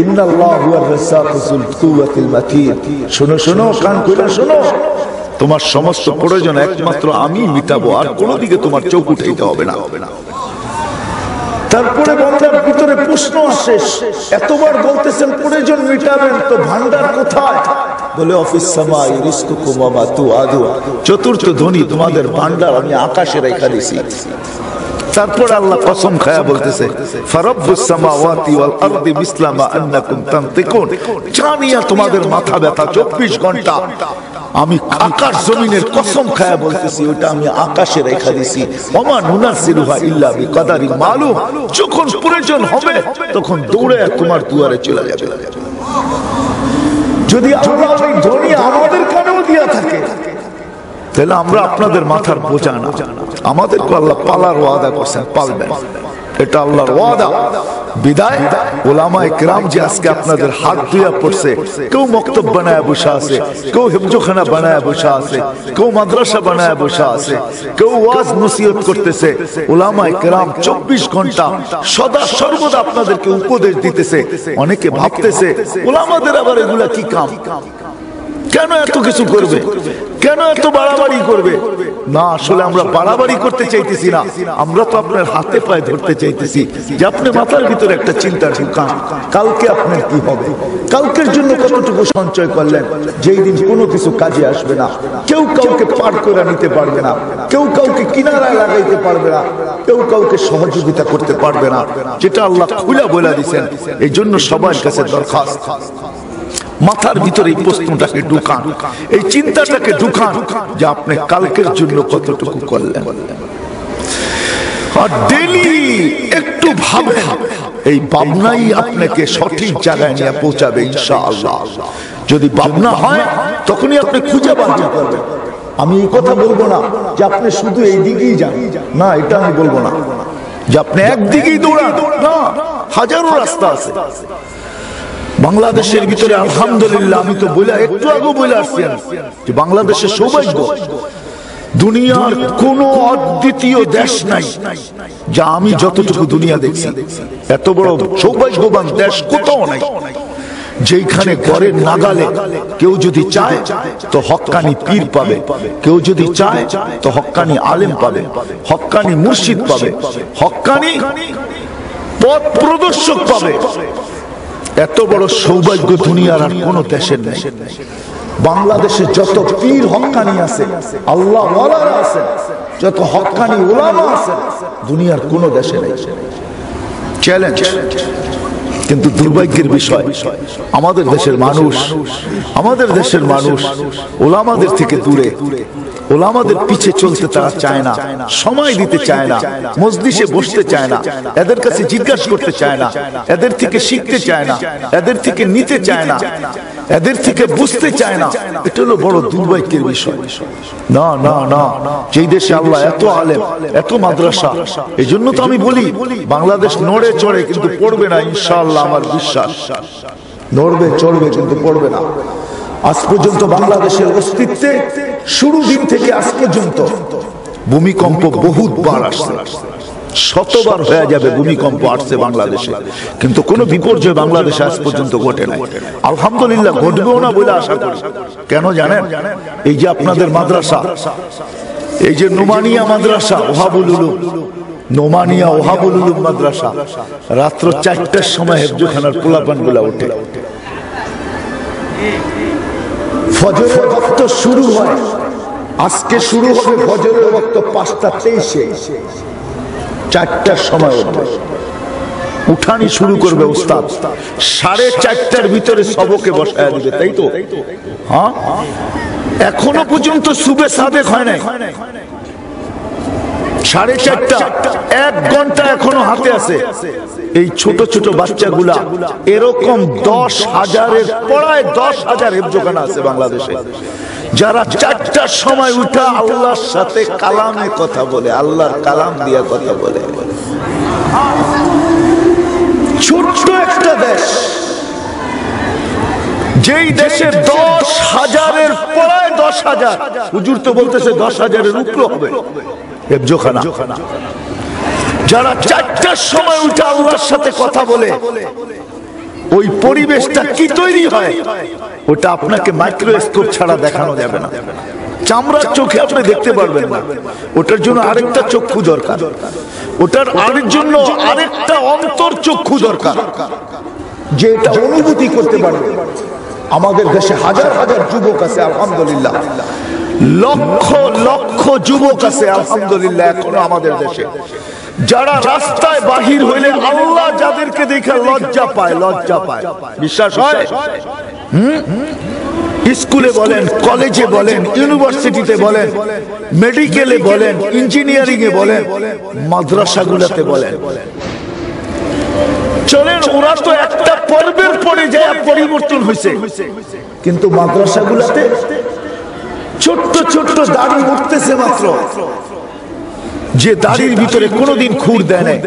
ইন্নাল্লাহু হুয়ার রাজ্জাকু যুল কুওয়াতিল মাতিন। শোনো শোনো, কান খুলে শোনো, তোমার সমস্ত প্রয়োজন একমাত্র আমি মিটাবো, আর কোনো দিকে তোমার চোখ উঠাইতে হবে না। তারপরে বান্দার ভিতরে প্রশ্ন আসে, এতবার বলতেছেন প্রয়োজন মিটাবেন, তো ভান্ডার কোথায়? বলে অফিস সামাই রিজকুকুম ওয়া মা তুআদুন। চতুর্থ ধ্বনি, তোমাদের ভান্ডার আমি আকাশে রেখে দিয়েছি। তারপর আল্লাহ কসম খায়া বলতেছে, ফারাব্বুস সামাওয়াতি ওয়াল আরদি মিসলা মা আন্নাকুম তানতিকুন। জানিয়া তোমাদের মাথা ব্যথা 24 ঘন্টা। আমি আকাশ জমিনের কসম খায়া বলতেছি, ওটা আমি আকাশে রেখে দিছি। ওমা নুনাসিলুহা ইল্লা বিকাদারিন মালুম। যখন প্রয়োজন হবে তখন দৌড়ে তোমার দুয়ারে চলে যাবে। যদি আল্লাহ এই ধ্বনি আমাদের কানেও দিয়া থাকে, তাহলে আমরা আপনাদের মাথার বোঝা না, আমাদেরকে আল্লাহ পালার ওয়াদা করছেন, পালবেন, এটা আল্লাহর ওয়াদা। বিদায় উলামায়ে কেরাম যে আজকে আপনাদের হাত ধুইয়া পড়ছে, কেউ মক্তব বানায় বসে আছে, কেউ হিফজখানা বানায় বসে আছে, কেউ মাদ্রাসা বানায় বসে আছে, কেউ ওয়াজ নসিহত করতেছে। উলামায়ে কেরাম 24 ঘন্টা সদা সর্বদা আপনাদেরকে উপদেশ দিতেছে। অনেকে ভাবতেছে উলামাদের আবার এগুলা কি কাম? কেন এত কিছু করবে, কেন এত বাড়াবাড়ি করবে? না, আসলে আমরা বাড়াবাড়ি করতে চাইতেছি না, আমরা তো আপনার হাতে পায়ে ধরতে চাইতেছি যে আপনি মাথার ভিতরে একটা চিন্তা ঢুকান, কালকে আপনার কি হবে, কালকের জন্য কতটুকু সঞ্চয় করলেন যেই দিন কোনো কিছু কাজে আসবে না, কেউ কাউকে পার করে নিতে পারবে না, কেউ কাউকে কিনারায় লাগাইতে পারবে না, কেউ কাউকে সহযোগিতা করতে পারবে না, যেটা আল্লাহ খুলে বলে দিয়েছেন। এই জন্য সবার কাছে দরখাস্ত, মাথার ভিতরে এই প্রশ্নটাকে ঢুকান, এই চিন্তাটাকে ঢুকান যে আপনি কালকের জন্য কতটুকু করলেন। আর ডেইলি একটু ভাবেন, এই ভাবনাই আপনাকে সঠিক জায়গায় নিয়ে পৌঁছাবে ইনশাআল্লাহ। যদি ভাবনা হয় তখনই আপনি খুঁজে বার করবেন। আমি এই কথা বলবো না যে আপনি শুধু এই দিকেই যান, না, এটা আমি বলবো না যে আপনি একদিকেই দৌড়ান, না, হাজারো রাস্তা আছে বাংলাদেশের ভিতরে। আলহামদুলিল্লাহ, আমি তো বলে একটু আগে বলে আসছি যে বাংলাদেশের সৌভাগ্য, দুনিয়ার কোন অদ্বিতীয় দেশ নাই যা আমি যতটুকু দুনিয়া দেখছি, এত বড় সৌভাগ্যবান দেশ কোথাও নাই যেখানে ঘরের নাগালে কেউ যদি চায় তো হক্কানি পীর পাবে, কেউ যদি চায় তো হক্কানি আলেম পাবে, হক্কানি মুর্শিদ পাবে, হক্কানি পথ প্রদর্শক পাবে। এত বড় সৌভাগ্য দুনিয়ার আর কোন দেশের নেই। বাংলাদেশে যত পীর হক্কানি আছে, আল্লাহ ওয়ালারা আছে, যত হক্কানি উলামা আছে, দুনিয়ার কোন দেশে নেই। চ্যালেঞ্জ। কিন্তু দুর্ভাগ্যের বিষয়, আমাদের দেশের মানুষ ওলামাদের থেকে দূরে, ওলামাদের পিছে চলতে তারা চায় না, সময় দিতে চায় না, মজলিসে বসতে চায় না, এদের কাছে জিজ্ঞাসা করতে চায় না, এদের থেকে শিখতে চায় না, এদের থেকে নিতে চায় না, এদের থেকে বুঝতে চায় না। এটা হলো বড় দুর্ভাগ্যের বিষয়। না না না, যেই দেশে আল্লাহ এত আলেম, এত মাদ্রাসা, এই জন্য তো আমি বলি বাংলাদেশ নড়ে চড়ে কিন্তু পড়বে না ইনশাআল্লাহ। আমার বিশ্বাস, নড়বে চড়বে কিন্তু পড়বে না। আজ পর্যন্ত বাংলাদেশের অস্তিত্বে শুরু দিন থেকে আজ পর্যন্ত ভূমিকম্প বহুতবার আসছে, শতবার হয়ে যাবে ভূমিকম্প আসছে বাংলাদেশে, কিন্তু কোনো বিপর্যয় বাংলাদেশে আজ পর্যন্ত ঘটে নাই। আলহামদুলিল্লাহ, ঘটবেও না বলে আশা করি। কেন জানেন? এই যে আপনাদের মাদ্রাসা, এই যে নোমানিয়া মাদ্রাসা, ওহাবুল উলুম, নোমানিয়া ওহাবুল উলুম মাদ্রাসা, রাত্র 4টার সময় হেফজখানার পোলাপান গুলা ওঠে, ফজরের ওয়াক্ত শুরু হয়, আজকে শুরু হবে ফজরের ওয়াক্ত 5:23, 4টার সময় উঠানি শুরু করবে উস্তাদ, 4:30টার ভিতরে সবকে বসায় দিবে, তাই তো? হ্যাঁ, এখনো পর্যন্ত সুবে সাদেক হয় নাই। 4:30, 1 ঘন্টা এখনো হাতে আছে। এই ছোট ছোট বাচ্চাগুলা, এরকম 10,000-এর পড়ায় 10,000 হেফজখানা আছে বাংলাদেশে, যারা 4টার সময় উঠা আল্লাহর সাথে কালামে কথা বলে, আল্লাহর কালাম দিয়া কথা বলে। ছোট্ট একটা দেশ, যেই দেশে 10,000-এর পড়ায় 10,000, হুজুর তো বলতেছে 10,000-এর উপরে হবে হেফজখানা, যারা 4টার সময় উঠে আল্লাহর সাথে কথা বলে, ওই পরিবেশটা কি তৈরি হয় ওটা আপনাকে মাইক্রোস্কোপ ছাড়া দেখানো যাবে না, চামড়ার চোখে আপনি দেখতে পারবেন না। ওটার জন্য আরেকটা চক্ষু দরকার, ওটার জন্য আরেকটা অন্তর চক্ষু দরকার, যে এটা অনুভূতি করতে পারবে। আমাদের দেশে হাজার হাজার যুবক আছে আলহামদুলিল্লাহ, লক্ষ লক্ষ যুবক আছে আলহামদুলিল্লাহ এখনো আমাদের দেশে, যারা রাস্তায় বাহির হইলে আল্লাহ যাদেরকে দেখে লজ্জা পায়, লজ্জা পায়। বিশ্বাস হয়? স্কুলে বলেন, কলেজে বলেন, ইউনিভার্সিটিতে বলেন, মেডিকেলে বলেন, ইঞ্জিনিয়ারিং এ বলেন, মাদ্রাসাগুলোতে বলেন, চলেন ওরা তো একটা পর্বের পরে যায় পরিবর্তন হয়েছে, কিন্তু মাদ্রাসাগুলোতে ছোট্ট ছোট্ট দাড়ি উঠতেছে মাত্র, যে দাড়ির ভিতরে কোনোদিন খুর দেয় নাই।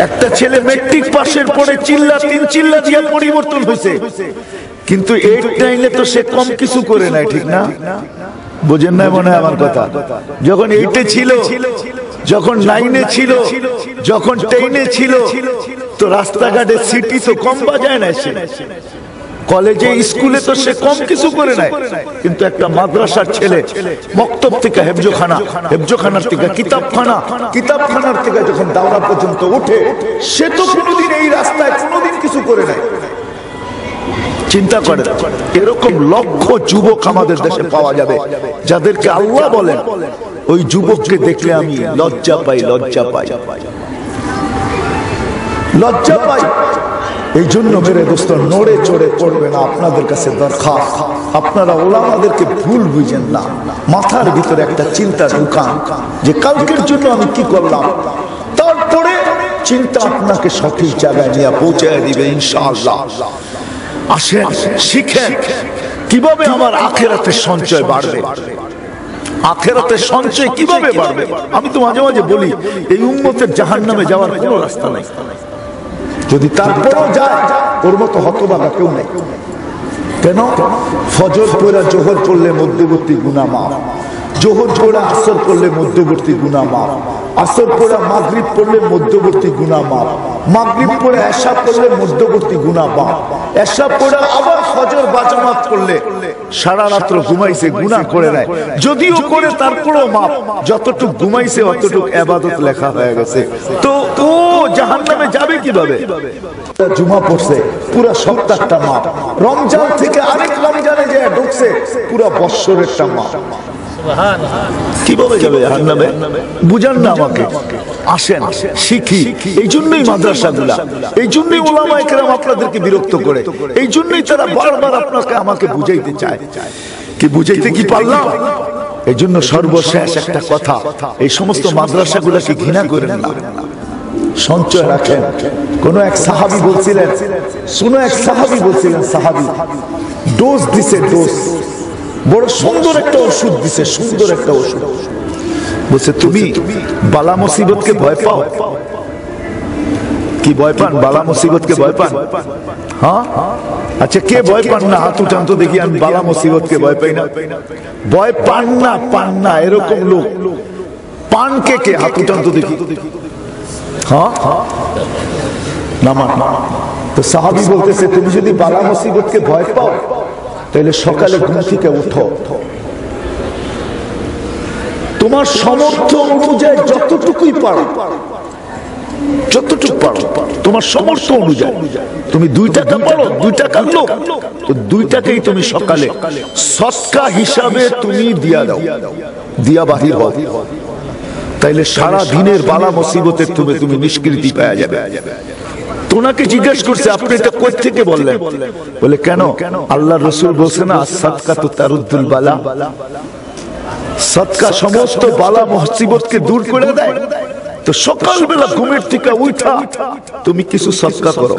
একটা ছেলে মেট্রিক পাশের পরে চিল্লা 3 চিল্লা দিয়ে পরিবর্তন হয়েছে, কিন্তু 8, 9-এ তো সে কম কিছু করে নাই, ঠিক না? বোঝেন না মনে হয় আমার কথা? যখন 8-এ ছিল, যখন 9-এ ছিল, যখন 10-এ ছিল, তো রাস্তাঘাটে সিটি তো কম বাজায় না সে, কলেজে স্কুলে তো সে কম কিছু করে নাই, কিন্তু একটা মাদ্রাসার ছেলে মক্তব থেকে হেফজোখানার থেকে কিতাবখানা, কিতাবখানার থেকে যখন দাওরা পর্যন্ত উঠে, সে তো কোনোদিন এই রাস্তায় কোনোদিন কিছু করে নাই। চিন্তা করে, এরকম লক্ষ যুবক আমাদের দেশে পাওয়া যাবে যাদেরকে আল্লাহ বলেন ওই যুবককে দেখলে আমি লজ্জা পাই, লজ্জা পাই, লজ্জা পাই। এই জন্য মেরে দোস্ত নড়ে চড়ে পড়বে না। আপনাদের কাছে দরখাস্ত, আপনারা ওলামাদেরকে ভুল বুঝেন না। মাথার ভিতরে একটা চিন্তা ঢুকান যে কালকের জন্য আমি কি করলাম, তারপরে চিন্তা আপনাকে সঠিক জায়গায় নিয়ে পৌঁছায় দিবে ইনশাআল্লাহ। আসেন শিখেন কিভাবে আমার আখিরাতের সঞ্চয় বাড়বে, আখিরাতের সঞ্চয় কিভাবে বাড়বে। আমি তো মাঝে মাঝে বলি এই উম্মতের জাহান্নামে যাওয়ার কোনো রাস্তা নাই, যদি তারপরও যায় ওর মতো হতভাগা কেউ নেই। কেন? ফজর পড়া জোহর পড়লে মধ্যবর্তী গুনাহ মাফ, জোহর পড়া আসর পড়লে মধ্যবর্তী গুনাহ মাফ, আসর পড়া মাগরিব পড়লে মধ্যবর্তী গুনাহ মাফ, মাগরিব পড়ে এশা পড়লে মধ্যবর্তী গুনাহ মাফ, এশা পড়ে আবার ফজর বাজামাত করলে সারা রাত্র ঘুমাইছে গুনাহ করে নাই, যদিও করে তারপরেও মাফ, যতটুক ঘুমাইছে অতটুক ইবাদত লেখা হয়ে গেছে। তো ও জাহান্নামে যাবে কিভাবে? জুমা পড়ছে পুরো সপ্তাহটা মাফ, রমজান থেকে আরেক রমজানে যে ঢুকছে পুরো বৎসরেরটা মাফ। কিভাবে যাবে জাহান্নামে? বুঝান না আমাকে। আসেন শিখি। এই জন্যই মাদ্রাসাগুলা, এই জন্যই উলামায়ে কেরাম আপনাদেরকে বিরক্ত করে, এই জন্যই তারা বারবার আপনাকে আমাকে বুঝাইতে চায়। কি বুঝাইতে কি পারলাম? এই জন্য সর্বশেষ একটা কথা, এই সমস্ত মাদ্রাসাগুলাকে ঘৃণা করেন না, সঞ্চয় রাখেন। কোন এক সাহাবী বলছিলেন, শুনো, এক সাহাবী বলছিলেন, সাহাবী ডোজ দিছে, ডোজ বড় সুন্দর একটা ওষুধ দিছে, সুন্দর একটা ওষুধ। বলছে তুমি বালা মুসিবতকে ভয় পাও? কি ভয় পান? বালা মুসিবতকে ভয় পান? হ্যাঁ, আচ্ছা কে ভয় পান না? হাত উঠান তো দেখি। আমি বালা মুসিবতকে ভয় পাই না। ভয় পান না, পান না এরকম লোক পান কে কে? হাত উঠান তো দেখি। হ্যাঁ, নামান। তো সাহাবী বলতেছে তুমি যদি বালা মুসিবতকে ভয় পাও তাহলে সকালে ঘুম থেকে উঠো, তোমার সামর্থ্য অনুযায়ী যতটুকুই পারো, যতটুকু পারো তোমার সামর্থ্য অনুযায়ী, তুমি 2 টাকা পারো, 2 টাকার লোক, তো 2 টাকাই তুমি সকালে সদকা হিসাবে তুমি দিয়া দাও, দিয়া বাহির হও, তাইলে সারা দিনের বালা মুসিবতের তুমি নিষ্কৃতি পাওয়া যাবে। ওনাকে জিজ্ঞেস করছে আপনি এটা কই থেকে বললেন? বলে কেন? আল্লাহ রাসূল বলছেন না সাদকাতু তারুদ্দুল বালা, সাদকা সমস্ত বালা মুসিবতকে দূর করে দেয়। তো সকালবেলা ঘুমের থেকে উঠা তুমি কিছু সাদকা করো,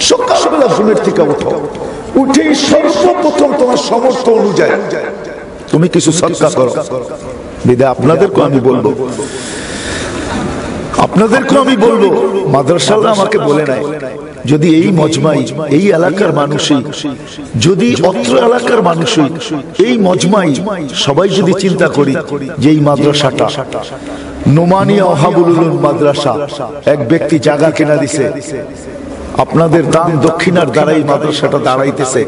সকালবেলা ঘুমের থেকে উঠো, উঠে সর্বপ্রথম তোমার সামর্থ্য অনুযায়ী তুমি কিছু সাদকা করো। বিদায় আপনাদেরকে আমি বলবো, আপনাদেরকে আমি বলবো, মাদ্রাসারা আমাকে বলে নাই, যদি এই মজমাই, এই এলাকার মানুষই, যদি অত্র এলাকার মানুষই, এই মজমাই সবাই যদি চিন্তা করি যে এই মাদ্রাসাটা নোমানিয়া ওয়াহাবুল উলুম মাদ্রাসা, এক ব্যক্তি জায়গা কিনা দিছে, আপনাদের দান দক্ষিণার দ্বারাই মাদ্রাসাটা দাঁড়াইতেছে,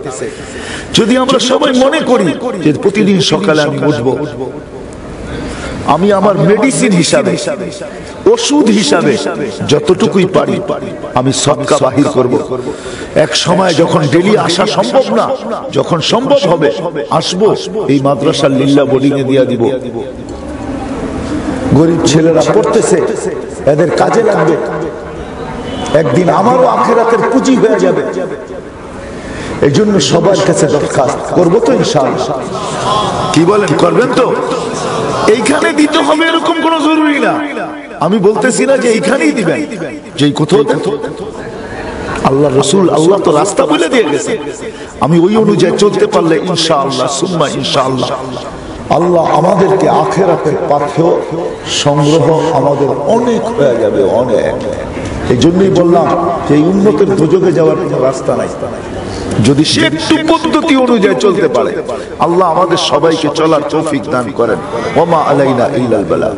যদি আমরা সবাই মনে করি যে প্রতিদিন সকালে আমি উঠবো, আমি আমার মেডিসিন হিসাবে, ওষুধ হিসাবে যতটুকুই পারি আমি সদকা বাহির করব। এক সময় যখন ডেলি আসা সম্ভব না, যখন সম্ভব হবে আসবো, এই মাদ্রাসার লিল্লা বোর্ডিং এ দিয়া দিব। গরিব ছেলেরা পড়তেছে, এদের কাজে লাগবে, একদিন আমারও আখিরাতের পুঁজি হয়ে যাবে। এই জন্য সবার কাছে দরখাস্ত করবো তো ইনশাআল্লাহ। কি বলেন, করবেন তো? এইখানে দিতে হবে এরকম কোন জরুরি না। আমি বলতেছি না যে এইখানেই দিবেন, যে কোথাও দেন। আল্লাহ রাসূল, আল্লাহ তো রাস্তা বলে দিয়ে গেছে, আমি ওই অনুযায়ী চলতে পারলে ইনশাআল্লাহ সুম্মা ইনশাআল্লাহ আল্লাহ আমাদেরকে আখিরাতের পাথেয় সংগ্রহ আমাদের অনেক হয়ে যাবে, অনেক। এই জন্যই বললাম যে এই উম্মতের দোজখে যাওয়ার কোনো রাস্তা নাই, যদি সে একটু পদ্ধতি অনুযায়ী চলতে পারে। আল্লাহ আমাদের সবাইকে চলার তৌফিক দান করেন। ওয়া মা আলাইনা ইল্লাল বালাগ।